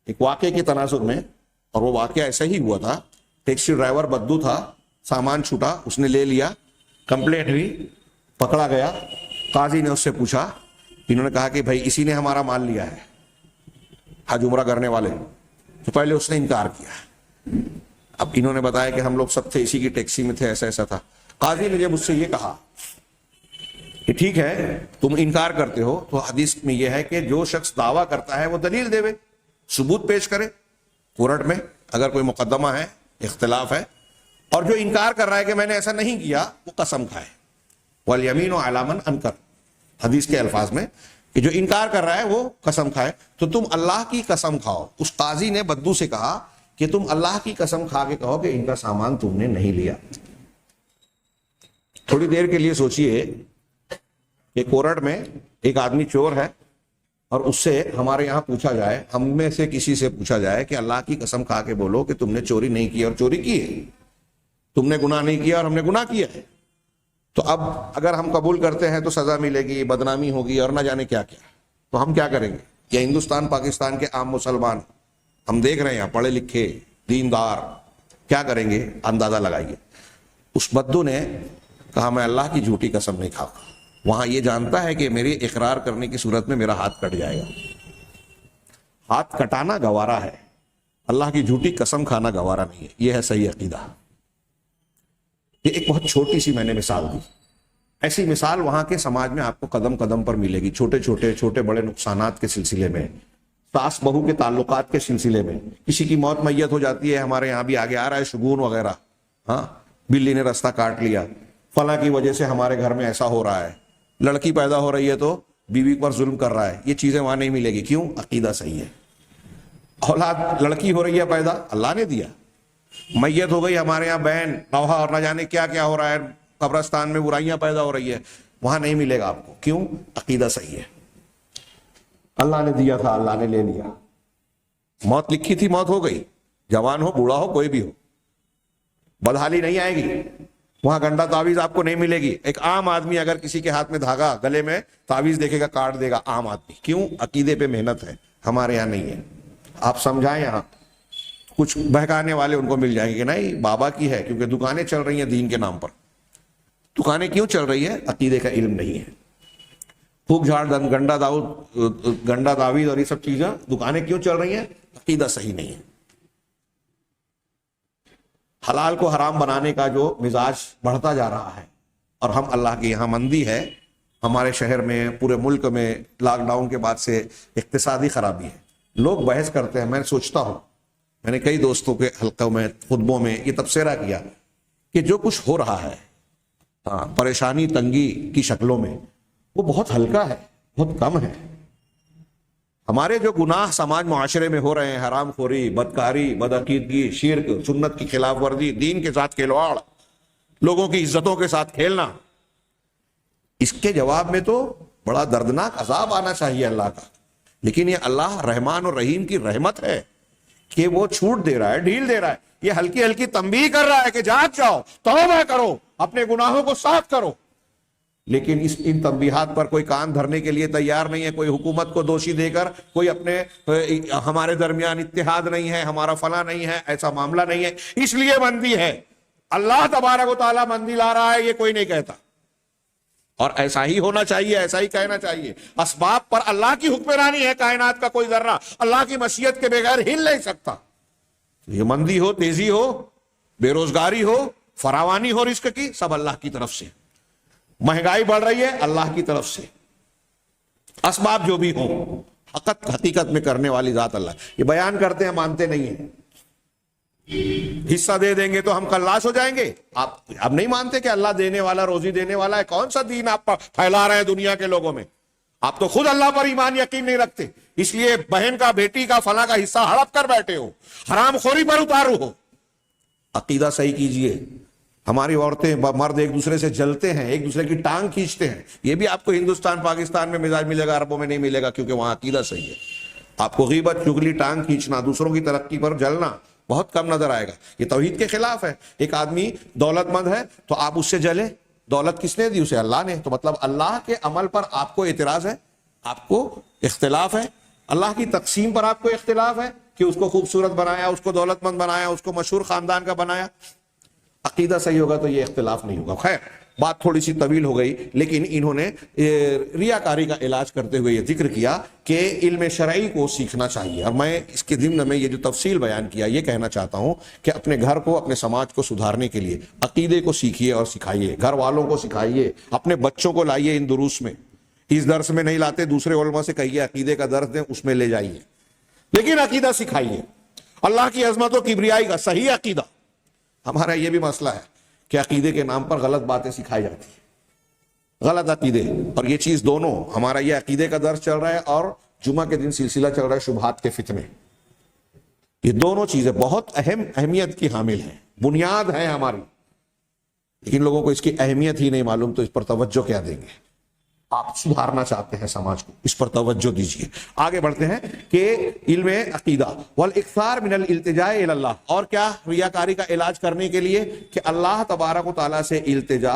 ایک واقعے کے تناظر میں, اور وہ واقعہ ایسا ہی ہوا تھا. ٹیکسی ڈرائیور بدو تھا, سامان چھوٹا, اس نے لے لیا, کمپلینٹ ہوئی, پکڑا گیا. قاضی نے اس سے پوچھا, انہوں نے کہا کہ بھائی اسی نے ہمارا مال لیا ہے, حج عمرہ کرنے والے. تو پہلے اس نے انکار کیا. اب انہوں نے بتایا کہ ہم لوگ سب تھے, اسی کی ٹیکسی میں تھے, ایسا ایسا تھا. قاضی نے جب اس سے یہ کہا کہ ٹھیک ہے تم انکار کرتے ہو, تو حدیث میں یہ ہے کہ جو شخص دعویٰ کرتا ہے وہ دلیل دے, ثبوت پیش کرے کورٹ میں. اگر کوئی مقدمہ ہے, اختلاف ہے, اور جو انکار کر رہا ہے کہ میں نے ایسا نہیں کیا, وہ قسم کھائے. والیمین علی من انکر, حدیث کے الفاظ میں کہ جو انکار کر رہا ہے وہ قسم کھائے. تو تم اللہ کی قسم کھاؤ. اس قاضی نے بدو سے کہا کہ تم اللہ کی قسم کھا کے کہو کہ ان کا سامان تم نے نہیں لیا. تھوڑی دیر کے لیے سوچئے کہ کورٹ میں ایک آدمی چور ہے, اور اس سے ہمارے یہاں پوچھا جائے, ہم میں سے کسی سے پوچھا جائے کہ اللہ کی قسم کھا کے بولو کہ تم نے چوری نہیں کی اور چوری کی ہے, تم نے گناہ نہیں کیا اور ہم نے گناہ کیا ہے. تو اب اگر ہم قبول کرتے ہیں تو سزا ملے گی, بدنامی ہوگی, اور نہ جانے کیا کیا. تو ہم کیا کریں گے؟ یا ہندوستان پاکستان کے عام مسلمان, ہم دیکھ رہے ہیں پڑھے لکھے دیندار, کیا کریں گے؟ اندازہ لگائیے. اس بدو نے کہا میں اللہ کی جھوٹی قسم نہیں کھاؤں گا. وہاں یہ جانتا ہے کہ میری اقرار کرنے کی صورت میں میرا ہاتھ کٹ جائے گا. ہاتھ کٹانا گوارا ہے, اللہ کی جھوٹی قسم کھانا گوارا نہیں ہے. یہ ہے صحیح عقیدہ. یہ ایک بہت چھوٹی سی میں نے مثال دی. ایسی مثال وہاں کے سماج میں آپ کو قدم قدم پر ملے گی, چھوٹے بڑے نقصانات کے سلسلے میں, ساس بہو کے تعلقات کے سلسلے میں. کسی کی موت میت ہو جاتی ہے, ہمارے یہاں بھی آگے آ رہا ہے شگون وغیرہ, ہاں بلی نے راستہ کاٹ لیا, فلاں کی وجہ سے ہمارے گھر میں ایسا ہو رہا ہے, لڑکی پیدا ہو رہی ہے تو بیوی پر ظلم کر رہا ہے. یہ چیزیں وہاں نہیں ملے گی. کیوں؟ عقیدہ صحیح ہے. اولاد لڑکی ہو رہی ہے پیدا, اللہ نے دیا. میت ہو گئی ہمارے یہاں بہن, نوحہ, اور نہ جانے کیا کیا ہو رہا ہے, قبرستان میں برائیاں پیدا ہو رہی ہے, وہاں نہیں ملے گا آپ کو. کیوں؟ عقیدہ صحیح ہے. اللہ نے دیا تھا, اللہ نے لے لیا. موت لکھی تھی, موت ہو گئی, جوان ہو بوڑھا ہو کوئی بھی ہو, بدحالی نہیں آئے گی. وہاں گنڈا تعویذ آپ کو نہیں ملے گی. ایک عام آدمی اگر کسی کے ہاتھ میں دھاگا, گلے میں تعویذ دیکھے گا, کاٹ دے گا عام آدمی. کیوں؟ عقیدے پہ محنت ہے. ہمارے یہاں نہیں ہے. آپ سمجھائیں, یہاں کچھ بہکانے والے ان کو مل جائیں گے کہ نہیں بابا کی ہے, کیونکہ دکانیں چل رہی ہیں دین کے نام پر. دکانیں کیوں چل رہی ہے؟ عقیدے کا علم نہیں ہے. پھوک جھاڑ, گنڈا تعویذ اور یہ سب چیزیں, دکانیں کیوں چل رہی ہیں؟ عقیدہ صحیح نہیں ہے. حلال کو حرام بنانے کا جو مزاج بڑھتا جا رہا ہے, اور ہم اللہ کے یہاں مندی ہے, ہمارے شہر میں, پورے ملک میں لاک ڈاؤن کے بعد سے اقتصادی خرابی ہے. لوگ بحث کرتے ہیں, میں سوچتا ہوں, میں نے کئی دوستوں کے حلقوں میں, خطبوں میں یہ تبصرہ کیا کہ جو کچھ ہو رہا ہے ہاں پریشانی تنگی کی شکلوں میں، وہ بہت ہلکا ہے، بہت کم ہے۔ ہمارے جو گناہ سماج معاشرے میں ہو رہے ہیں، حرام خوری، بدکاری، بدعقیدگی، شرک، سنت کی خلاف ورزی، دین کے ساتھ کھلواڑ، لوگوں کی عزتوں کے ساتھ کھیلنا، اس کے جواب میں تو بڑا دردناک عذاب آنا چاہیے اللہ کا۔ لیکن یہ اللہ رحمان اور رحیم کی رحمت ہے کہ وہ چھوٹ دے رہا ہے، ڈھیل دے رہا ہے، یہ ہلکی ہلکی تنبیہ کر رہا ہے کہ جاگ جاؤ، توبہ کرو، اپنے گناہوں کو صاف کرو۔ لیکن ان تنبیہات پر کوئی کان دھرنے کے لیے تیار نہیں ہے، کوئی حکومت کو دوشی دے کر کوئی اپنے ہمارے درمیان اتحاد نہیں ہے، ہمارا فلاں نہیں ہے، ایسا معاملہ نہیں ہے، اس لیے بندی ہے۔ اللہ تبارک و تعالیٰ بندی لا رہا ہے، یہ کوئی نہیں کہتا، اور ایسا ہی ہونا چاہیے، ایسا ہی کہنا چاہیے۔ اسباب پر اللہ کی حکمرانی ہے، کائنات کا کوئی ذرہ اللہ کی مشیت کے بغیر ہل نہیں سکتا۔ یہ مندی ہو، تیزی ہو، بے روزگاری ہو، فراوانی ہو رزق کی، سب اللہ کی طرف سے۔ مہنگائی بڑھ رہی ہے، اللہ کی طرف سے۔ اسباب جو بھی ہوں، حقیقت میں کرنے والی ذات اللہ۔ یہ بیان کرتے ہیں، مانتے نہیں ہیں۔ حصہ دے دیں گے تو ہم خلاص ہو جائیں گے۔ آپ اب نہیں مانتے کہ اللہ دینے والا، روزی دینے والا ہے؟ کون سا دین آپ پھیلا رہے ہیں دنیا کے لوگوں میں؟ آپ تو خود اللہ پر ایمان یقین نہیں رکھتے، اس لیے بہن کا، بیٹی کا، فلاں کا حصہ ہڑپ کر بیٹھے ہو، حرام خوری پر اتارو ہو۔ عقیدہ صحیح کیجئے۔ ہماری عورتیں مرد ایک دوسرے سے جلتے ہیں، ایک دوسرے کی ٹانگ کھینچتے ہیں، یہ بھی آپ کو ہندوستان پاکستان میں مزاج ملے گا، عربوں میں نہیں ملے گا، کیونکہ وہاں عقیدہ صحیح ہے۔ آپ کو غیبت، چغلی، ٹانگ کھینچنا، دوسروں کی ترقی پر جلنا بہت کم نظر آئے گا۔ یہ توحید کے خلاف ہے۔ ایک آدمی دولت مند ہے تو آپ اس سے جلے، دولت کس نے دی؟ اسے اللہ نے۔ تو مطلب اللہ کے عمل پر آپ کو اعتراض ہے، آپ کو اختلاف ہے، اللہ کی تقسیم پر آپ کو اختلاف ہے کہ اس کو خوبصورت بنایا، اس کو دولت مند بنایا، اس کو مشہور خاندان کا بنایا۔ عقیدہ صحیح ہوگا تو یہ اختلاف نہیں ہوگا۔ خیر، بات تھوڑی سی طویل ہو گئی، لیکن انہوں نے ریاکاری کا علاج کرتے ہوئے یہ ذکر کیا کہ علم شرعی کو سیکھنا چاہیے۔ اور میں اس کے ضمن میں یہ جو تفصیل بیان کیا، یہ کہنا چاہتا ہوں کہ اپنے گھر کو، اپنے سماج کو سدھارنے کے لیے عقیدے کو سیکھیے اور سکھائیے، گھر والوں کو سکھائیے، اپنے بچوں کو لائیے ان دروس میں۔ اس درس میں نہیں لاتے، دوسرے علماء سے کہیے عقیدے کا درس دیں، اس میں لے جائیے، لیکن عقیدہ سکھائیے، اللہ کی عظمت و کبریائی کا صحیح عقیدہ۔ ہمارا یہ بھی مسئلہ ہے کہ عقیدے کے نام پر غلط باتیں سکھائی جاتی ہیں، غلط عقیدے، اور یہ چیز دونوں، ہمارا یہ عقیدے کا درس چل رہا ہے اور جمعہ کے دن سلسلہ چل رہا ہے شبہات کے فتنے، یہ دونوں چیزیں بہت اہمیت کی حامل ہیں، بنیاد ہیں ہماری، لیکن لوگوں کو اس کی اہمیت ہی نہیں معلوم، تو اس پر توجہ کیا دیں گے؟ آپ سدھارنا چاہتے ہیں سماج کو، اس پر توجہ دیجیے۔ آگے بڑھتے ہیں کہ علم عقیدہ والاکثار من الالتجاء الی اللہ، اور کیا ریاکاری کا علاج کرنے کے لیے کہ اللہ تبارک و تعالیٰ سے التجا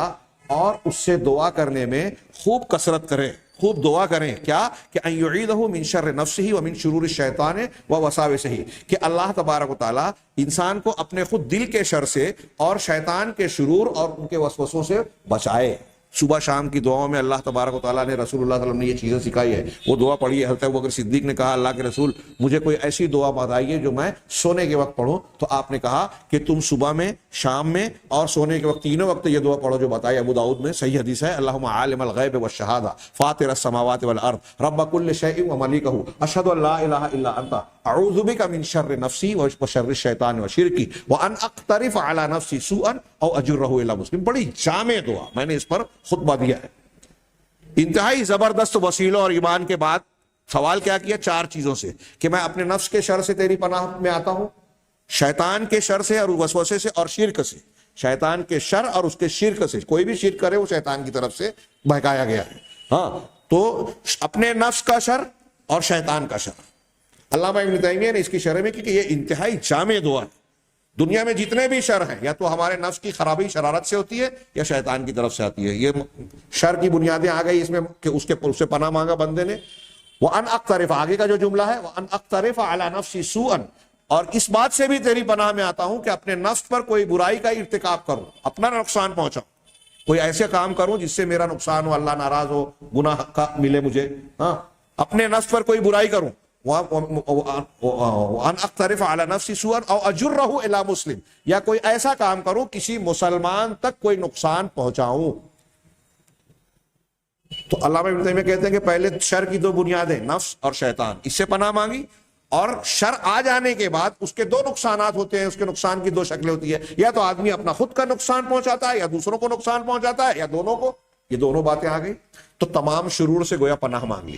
اور اس سے دعا کرنے میں خوب کثرت کریں، خوب دعا کریں۔ کیا کہ ان یعیدہ من شر نفسہ ومن شرور الشیطان ووساوسہ، کہ اللہ تبارک و تعالیٰ انسان کو اپنے خود دل کے شر سے اور شیطان کے شرور اور ان کے وسوسوں سے بچائے۔ صبح شام کی دعاؤں میں اللہ تبارک و تعالیٰ نے، رسول اللہ صلی اللہ علیہ وسلم نے یہ چیزیں سکھائی ہے۔ وہ دعا پڑھی ہے، حضرت ابوبکر صدیق نے کہا اللہ کے رسول مجھے کوئی ایسی دعا بتائیے جو میں سونے کے وقت پڑھوں، تو آپ نے کہا کہ تم صبح میں، شام میں اور سونے کے وقت، تینوں وقت یہ دعا پڑھو جو بتائی ابو داؤد میں، صحیح حدیث ہے۔ اللہم عالم الغیب والشہادہ فاطر السماوات والارض رب کل شیء وملیکہ اشہد ان لا الہ الا انت اعوذ بک من شر نفسی وشر الشیطان وشرکی وان اقترف علی نفسی سوءا او اجرہ الی مسلم۔ بڑی جامع دعا، میں نے اس پر خطبہ دیا ہے۔ انتہائی زبردست وسیلوں اور ایمان کے بعد سوال کیا کیا؟ 4 چیزوں سے، کہ میں اپنے نفس کے شر سے تیری پناہ میں آتا ہوں، شیطان کے شر سے اور وسوسے سے، اور شرک سے۔ شیطان کے شر اور اس کے شرک سے، کوئی بھی شرک کرے وہ شیطان کی طرف سے بہکایا گیا ہے۔ ہاں، تو اپنے نفس کا شر اور شیطان کا شر۔ علامہ ابن تیمیہ نے اس کی شرح میں کی کہ یہ انتہائی جامع دعا ہے۔ دنیا میں جتنے بھی شر ہیں، یا تو ہمارے نفس کی خرابی، شرارت سے ہوتی ہے، یا شیطان کی طرف سے آتی ہے۔ یہ شر کی بنیادیں آ گئی اس میں کہ اس سے پناہ مانگا بندے نے۔ وَأَنْ أَقْتَرِفَ، آگے کا جو جملہ ہے وَأَنْ أَقْتَرِفَ عَلَى نَفْسِي سُوءًا، اور اس بات سے بھی تیری پناہ میں آتا ہوں کہ اپنے نفس پر کوئی برائی کا ارتکاب کروں، اپنا نقصان پہنچاؤں، کوئی ایسے کام کروں جس سے میرا نقصان ہو، اللہ ناراض ہو، گناہ کا ملے مجھے۔ ہاں، اپنے نفس پر کوئی برائی کروں، وَأَنْ أَقْتَرِفَ عَلَى نَفْسِي سُوءًا أَوْ أَجُرَّهُ إِلَى مُسْلِمٍ، یا کوئی ایسا کام کروں کسی مسلمان تک کوئی نقصان پہنچاؤں۔ تو علامہ ابن تیمیہ کہتے ہیں کہ پہلے شر کی 2 بنیادیں، نفس اور شیطان، اس سے پناہ مانگی، اور شر آ جانے کے بعد اس کے دو نقصانات ہوتے ہیں، اس کے نقصان کی دو شکلیں ہوتی ہیں، یا تو آدمی اپنا خود کا نقصان پہنچاتا ہے یا دوسروں کو نقصان پہنچاتا ہے یا دونوں کو، یہ دونوں باتیں آ گئی۔ تو تمام شرور سے گویا پناہ مانگ لی۔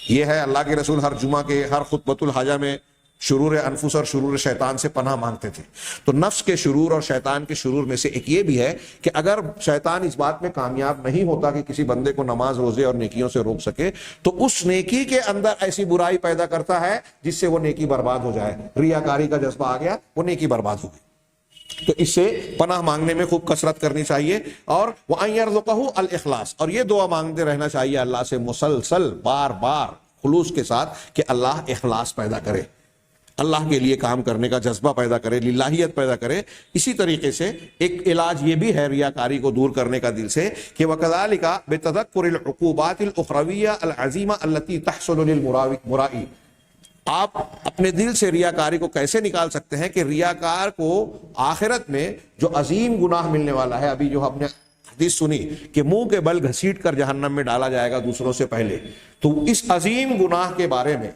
یہ ہے اللہ کے رسول ہر جمعہ کے ہر خطبۃ الحاجہ میں شرور انفس اور شرور شیطان سے پناہ مانگتے تھے۔ تو نفس کے شرور اور شیطان کے شرور میں سے ایک یہ بھی ہے کہ اگر شیطان اس بات میں کامیاب نہیں ہوتا کہ کسی بندے کو نماز روزے اور نیکیوں سے روک سکے، تو اس نیکی کے اندر ایسی برائی پیدا کرتا ہے جس سے وہ نیکی برباد ہو جائے۔ ریاکاری کا جذبہ آ گیا، وہ نیکی برباد ہو گئی۔ تو اس سے پناہ مانگنے میں خوب کثرت کرنی چاہیے، اور وَأَن يَرْزُقَهُ الْإِخْلَاص، اور یہ دعا مانگتے رہنا چاہیے اللہ سے مسلسل، بار بار خلوص کے ساتھ، کہ اللہ اخلاص پیدا کرے، اللہ کے لیے کام کرنے کا جذبہ پیدا کرے، للہیت پیدا کرے۔ اسی طریقے سے ایک علاج یہ بھی ہے ریاکاری کو دور کرنے کا دل سے، کہ وَكَذَلِكَ بِتَذَكُّرِ الْعُقُوبَاتِ الْأُخْرَوِيَّةِ الْعَظِيمَةِ الَّتِي تَحْصُلُ لِلْمُرَائِي۔ آپ اپنے دل سے ریاکاری کو کیسے نکال سکتے ہیں کہ ریاکار کو آخرت میں جو عظیم گناہ ملنے والا ہے، ابھی جو ہم نے حدیث سنی کہ منہ کے بل گھسیٹ کر جہنم میں ڈالا جائے گا دوسروں سے پہلے، تو اس عظیم گناہ کے بارے میں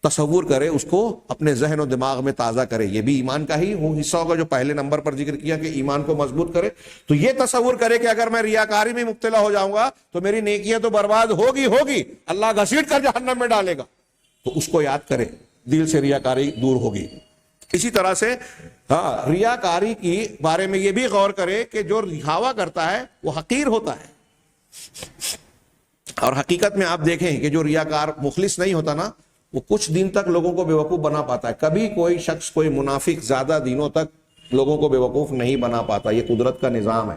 تصور کرے، اس کو اپنے ذہن و دماغ میں تازہ کرے۔ یہ بھی ایمان کا ہی وہ حصہ ہوگا جو پہلے نمبر پر ذکر کیا کہ ایمان کو مضبوط کرے۔ تو یہ تصور کرے کہ اگر میں ریاکاری میں مبتلا ہو جاؤں گا تو میری نیکیاں تو برباد ہوگی، اللہ گھسیٹ کر جہنم میں ڈالے گا، تو اس کو یاد کرے، دل سے ریاکاری دور ہوگی۔ اسی طرح سے ریاکاری کی بارے میں یہ بھی غور کرے کہ جو دکھاوا کرتا ہے وہ حقیر ہوتا ہے، اور حقیقت میں آپ دیکھیں کہ جو ریاکار مخلص نہیں ہوتا نا، وہ کچھ دن تک لوگوں کو بیوقوف بنا پاتا ہے۔ کبھی کوئی شخص، کوئی منافق زیادہ دنوں تک لوگوں کو بیوقوف نہیں بنا پاتا۔ یہ قدرت کا نظام ہے،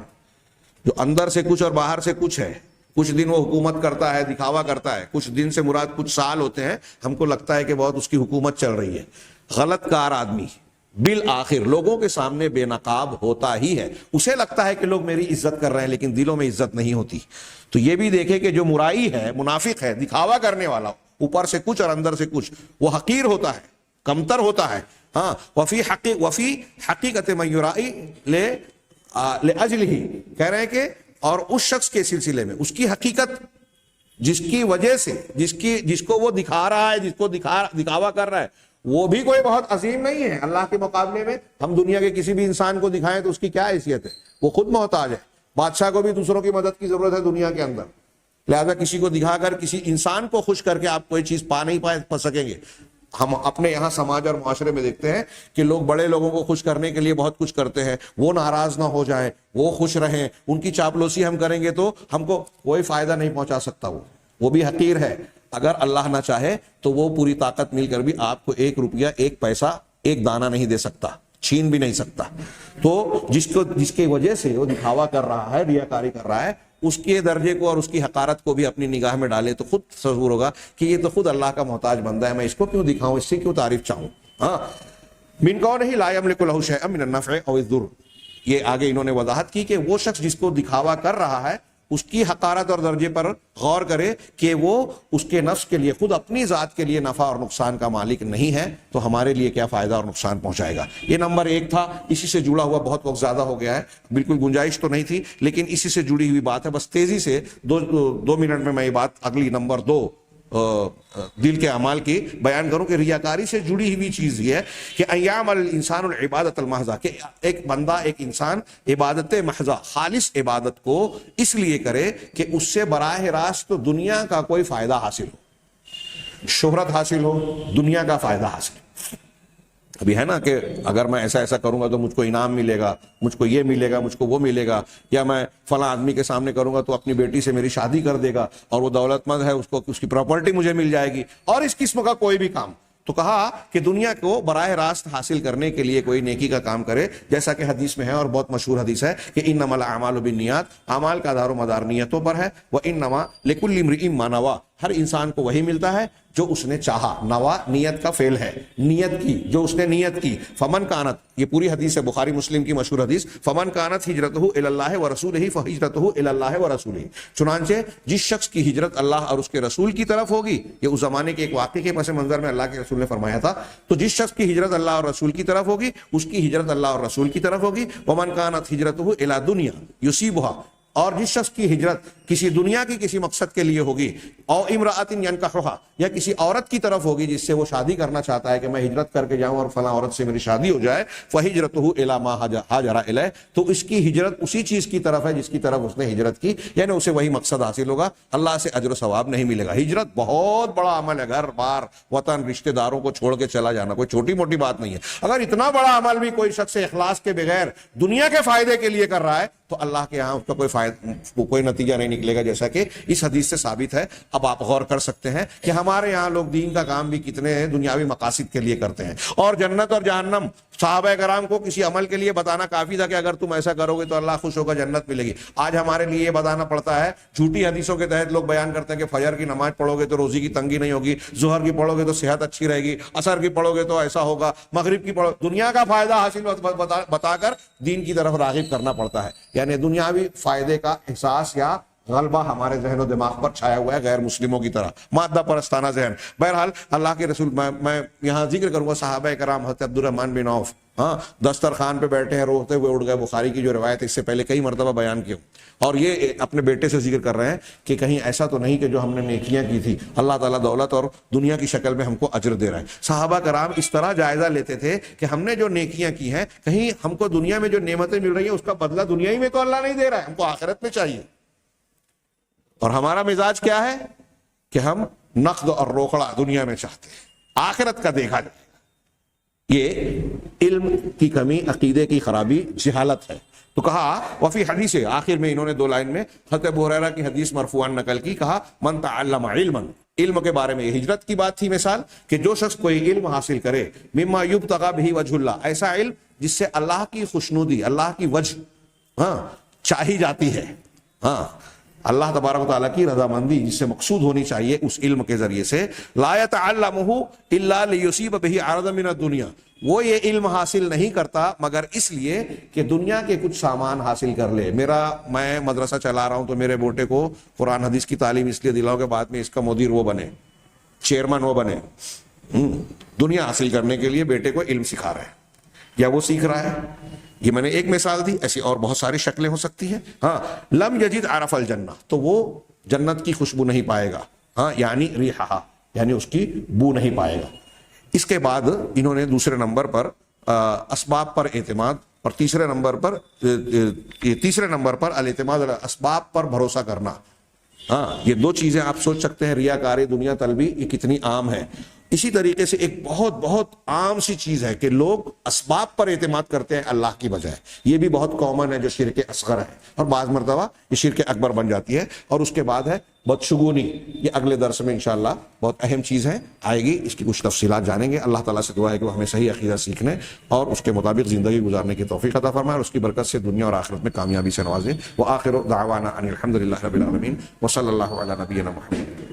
جو اندر سے کچھ اور باہر سے کچھ ہے۔ کچھ دن وہ حکومت کرتا ہے، دکھاوا کرتا ہے، کچھ دن سے مراد کچھ سال ہوتے ہیں، ہم کو لگتا ہے کہ بہت اس کی حکومت چل رہی ہے۔ غلط کار آدمی بالآخر لوگوں کے سامنے بے نقاب ہوتا ہی ہے۔ اسے لگتا ہے کہ لوگ میری عزت کر رہے ہیں، لیکن دلوں میں عزت نہیں ہوتی۔ تو یہ بھی دیکھے کہ جو مرائی ہے، منافق ہے، دکھاوا کرنے والا، اوپر سے کچھ اور اندر سے کچھ، وہ حقیر ہوتا ہے، کمتر ہوتا ہے۔ وفی حقیقت من یرائی لاجلہ، کہہ رہے ہیں کہ اور اس شخص کے سلسلے میں، اس کی حقیقت جس کی وجہ سے، جس کو وہ دکھا رہا ہے، جس کو دکھاوا کر رہا ہے، وہ بھی کوئی بہت عظیم نہیں ہے اللہ کے مقابلے میں۔ ہم دنیا کے کسی بھی انسان کو دکھائیں تو اس کی کیا حیثیت ہے؟ وہ خود محتاج ہے۔ بادشاہ کو بھی دوسروں کی مدد کی ضرورت ہے دنیا کے اندر، لہذا کسی کو دکھا کر، کسی انسان کو خوش کر کے آپ کوئی چیز نہیں پا سکیں گے۔ ہم اپنے یہاں سماج اور معاشرے میں دیکھتے ہیں کہ لوگ بڑے لوگوں کو خوش کرنے کے لیے بہت کچھ کرتے ہیں، وہ ناراض نہ ہو جائیں، وہ خوش رہیں، ان کی چاپلوسی ہم کریں گے تو ہم کو کوئی فائدہ نہیں پہنچا سکتا۔ وہ بھی حقیر ہے۔ اگر اللہ نہ چاہے تو وہ پوری طاقت مل کر بھی آپ کو 1 روپیہ، 1 پیسہ، 1 دانہ نہیں دے سکتا، چھین بھی نہیں سکتا۔ تو جس کی وجہ سے وہ دکھاوا کر رہا ہے، ریاکاری کر رہا ہے، اس کے درجے کو اور اس کی حقارت کو بھی اپنی نگاہ میں ڈالے تو خود تصور ہوگا کہ یہ تو خود اللہ کا محتاج بندہ ہے، میں اس کو کیوں دکھاؤں، اس سے کیوں تعریف چاہوں۔ من کونہ لا یملک لہ شیئا من النفع او الضر، یہ آگے انہوں نے وضاحت کی کہ وہ شخص جس کو دکھاوا کر رہا ہے، اس کی حقارت اور درجے پر غور کرے کہ وہ اس کے نفس کے لیے، خود اپنی ذات کے لیے نفع اور نقصان کا مالک نہیں ہے، تو ہمارے لیے کیا فائدہ اور نقصان پہنچائے گا۔ یہ نمبر 1 تھا، اسی سے جڑا ہوا بہت وقت زیادہ ہو گیا ہے، بالکل گنجائش تو نہیں تھی، لیکن اسی سے جڑی ہوئی بات ہے، بس تیزی سے 2 منٹ میں میں یہ بات اگلی نمبر 2 دل کے اعمال کی بیان کروں کہ ریاکاری سے جڑی ہوئی چیز یہ ہے کہ ایام الانسان العبادت المحضہ، کہ ایک بندہ، ایک انسان عبادت محضہ، خالص عبادت کو اس لیے کرے کہ اس سے براہ راست دنیا کا کوئی فائدہ حاصل ہو، شہرت حاصل ہو، دنیا کا فائدہ حاصل ہو۔ ابھی ہے نا کہ اگر میں ایسا کروں گا تو مجھ کو انعام ملے گا، مجھ کو یہ ملے گا، مجھ کو وہ ملے گا، یا میں فلاں آدمی کے سامنے کروں گا تو اپنی بیٹی سے میری شادی کر دے گا اور وہ دولت مند ہے، اس کی پراپرٹی مجھے مل جائے گی، اور اس قسم کا کوئی بھی کام۔ تو کہا کہ دنیا کو براہ راست حاصل کرنے کے لیے کوئی نیکی کا کام کرے، جیسا کہ حدیث میں ہے اور بہت مشہور حدیث ہے کہ انما الاعمال بالنیات، اعمال کا دار و مدار نیتوں پر ہے، وانما لکل امرئ ما نوى، ہر انسان کو وہی ملتا ہے جو اس نے چاہا۔ نوا نیت کا فعل ہے، نیت کی، جو اس نے نیت کی۔ فمن کانت، یہ پوری حدیث ہے بخاری مسلم کی مشہور حدیث، فمن کانت ہجرتہ الی اللہ ورسولہ فہجرتہ الی اللہ ورسولہ، چنانچہ جس شخص کی ہجرت اللہ اور اس کے رسول کی طرف ہوگی، یہ اس زمانے کے ایک واقعے کے پس منظر میں اللہ کے رسول نے فرمایا تھا، تو جس شخص کی ہجرت اللہ اور رسول کی طرف ہوگی، اس کی ہجرت اللہ اور رسول کی طرف ہوگی۔ ومن کانت ہجرتہ الی دنیا یصیبھا، اور جس شخص کی ہجرت کسی دنیا کی کسی مقصد کے لیے ہوگی، او امرأۃ ینکحھا، یا کسی عورت کی طرف ہوگی جس سے وہ شادی کرنا چاہتا ہے کہ میں ہجرت کر کے جاؤں اور فلاں عورت سے میری شادی ہو جائے، فہجرتہ الی ما ہاجر الیہ، تو اس کی ہجرت اسی چیز کی طرف ہے جس کی طرف اس نے ہجرت کی، یعنی اسے وہی مقصد حاصل ہوگا، اللہ سے اجر و ثواب نہیں ملے گا۔ ہجرت بہت بڑا عمل ہے، گھر بار وطن رشتہ داروں کو چھوڑ کے چلا جانا کوئی چھوٹی موٹی بات نہیں ہے۔ اگر اتنا بڑا عمل بھی کوئی شخص اخلاص کے بغیر دنیا کے فائدے کے لیے کر رہا ہے تو اللہ کے ہاں اس کا کوئی نتیجہ نہیں نکلے گا، جیسا کہ اس حدیث سے ثابت ہے۔ اب آپ غور کر سکتے ہیں کہ ہمارے یہاں لوگ دین کا کام بھی کتنے دنیاوی مقاصد کے لیے کرتے ہیں، اور جنت اور جہنم صحابہ کرام کو کسی عمل کے لیے بتانا کافی تھا کہ اگر تم ایسا کرو گے تو اللہ خوش ہوگا، جنت ملے گی۔ آج ہمارے لیے یہ بتانا پڑتا ہے، جھوٹی حدیثوں کے تحت لوگ بیان کرتے ہیں کہ فجر کی نماز پڑھو گے تو روزی کی تنگی نہیں ہوگی، ظہر کی پڑھو گے تو صحت اچھی رہے گی، عصر کی پڑھو گے تو ایسا ہوگا، مغرب کی پڑھو، دنیا کا فائدہ حاصل بتا کر دین کی طرف راغب کرنا پڑتا ہے۔ یعنی دنیاوی فائدے کا احساس یا غلبہ ہمارے ذہن و دماغ پر چھایا ہوا ہے، غیر مسلموں کی طرح مادہ پرستانہ ذہن۔ بہرحال اللہ کے رسول، میں یہاں ذکر کروں گا صحابہ کرام، حضرت عبدالرحمن بن عوف دسترخوان پہ بیٹھے ہیں، روتے ہوئے اٹھ گئے، بخاری کی جو روایت ہے اس سے پہلے کئی مرتبہ بیان کی ہوں، اور یہ اپنے بیٹے سے ذکر کر رہے ہیں کہ کہیں ایسا تو نہیں کہ جو ہم نے نیکیاں کی تھی اللہ تعالیٰ دولت اور دنیا کی شکل میں ہم کو اجر دے رہا ہے۔ صحابہ کرام اس طرح جائزہ لیتے تھے کہ ہم نے جو نیکیاں کی ہیں، کہیں ہم کو دنیا میں جو نعمتیں مل رہی ہیں اس کا بدلہ دنیا ہی میں تو اللہ نہیں دے رہا ہے، ہم کو آخرت میں چاہیے۔ اور ہمارا مزاج کیا ہے کہ ہم نقد اور روکڑا دنیا میں چاہتے ہیں، آخرت کا دیکھا جائے۔ یہ علم کی کمی، عقیدے کی خرابی، جہالت ہے۔ تو کہا وفی حدیث، آخر میں انہوں نے 2 لائن میں حضرت ابو ہریرہ کی حدیث مرفوعاً نقل کی، کہا من تعلم علما، علم کے بارے میں یہ ہجرت کی بات تھی مثال، کہ جو شخص کوئی علم حاصل کرے، مما یبتغى به وجه اللہ، ایسا علم جس سے اللہ کی خوشنودی، اللہ کی وجہ چاہی جاتی ہے، اللہ تبارک و تعالیٰ کی رضامندی جس سے مقصود ہونی چاہیے اس علم کے ذریعے سے، لا يتعلمه الا ليصيب به عرضا من الدنيا، وہ یہ علم حاصل نہیں کرتا مگر اس لیے کہ دنیا کے کچھ سامان حاصل کر لے۔ میں مدرسہ چلا رہا ہوں تو میرے بیٹے کو قرآن حدیث کی تعلیم اس لیے دلاؤ کہ بعد میں اس کا مدیر وہ بنے، چیئرمین وہ بنے۔ دنیا حاصل کرنے کے لیے بیٹے کو علم سکھا رہا ہے یا وہ سیکھ رہا ہے۔ یہ میں نے ایک مثال دی، ایسی اور بہت ساری شکلیں ہو سکتی ہیں۔ لم یجد عرف الجنہ، تو وہ جنت کی خوشبو نہیں پائے گا، یعنی ریحہ، یعنی اس کی بو نہیں پائے گا۔ اس کے بعد انہوں نے دوسرے نمبر پر اسباب پر اعتماد، اور تیسرے نمبر پر الاعتماد علی اسباب پر بھروسہ کرنا۔ یہ 2 چیزیں آپ سوچ سکتے ہیں، ریاکاری، دنیا طلبی، یہ کتنی عام ہے۔ اسی طریقے سے ایک بہت بہت عام سی چیز ہے کہ لوگ اسباب پر اعتماد کرتے ہیں اللہ کی بجائے، یہ بھی بہت کامن ہے جو شرک اصغر ہے، اور بعض مرتبہ یہ شرک اکبر بن جاتی ہے۔ اور اس کے بعد ہے بدشگونی، یہ اگلے درس میں انشاءاللہ بہت اہم چیز ہے، آئے گی، اس کی کچھ تفصیلات جانیں گے۔ اللہ تعالیٰ سے دعا ہے کہ وہ ہمیں صحیح عقیدہ سیکھنے اور اس کے مطابق زندگی گزارنے کی توفیق عطا فرمائے، اور اس کی برکت سے دنیا اور آخرت میں کامیابی سے نوازے۔ وآخر دعوانا ان الحمد للہ رب العالمین، وصلی اللہ علی نبینا محمد۔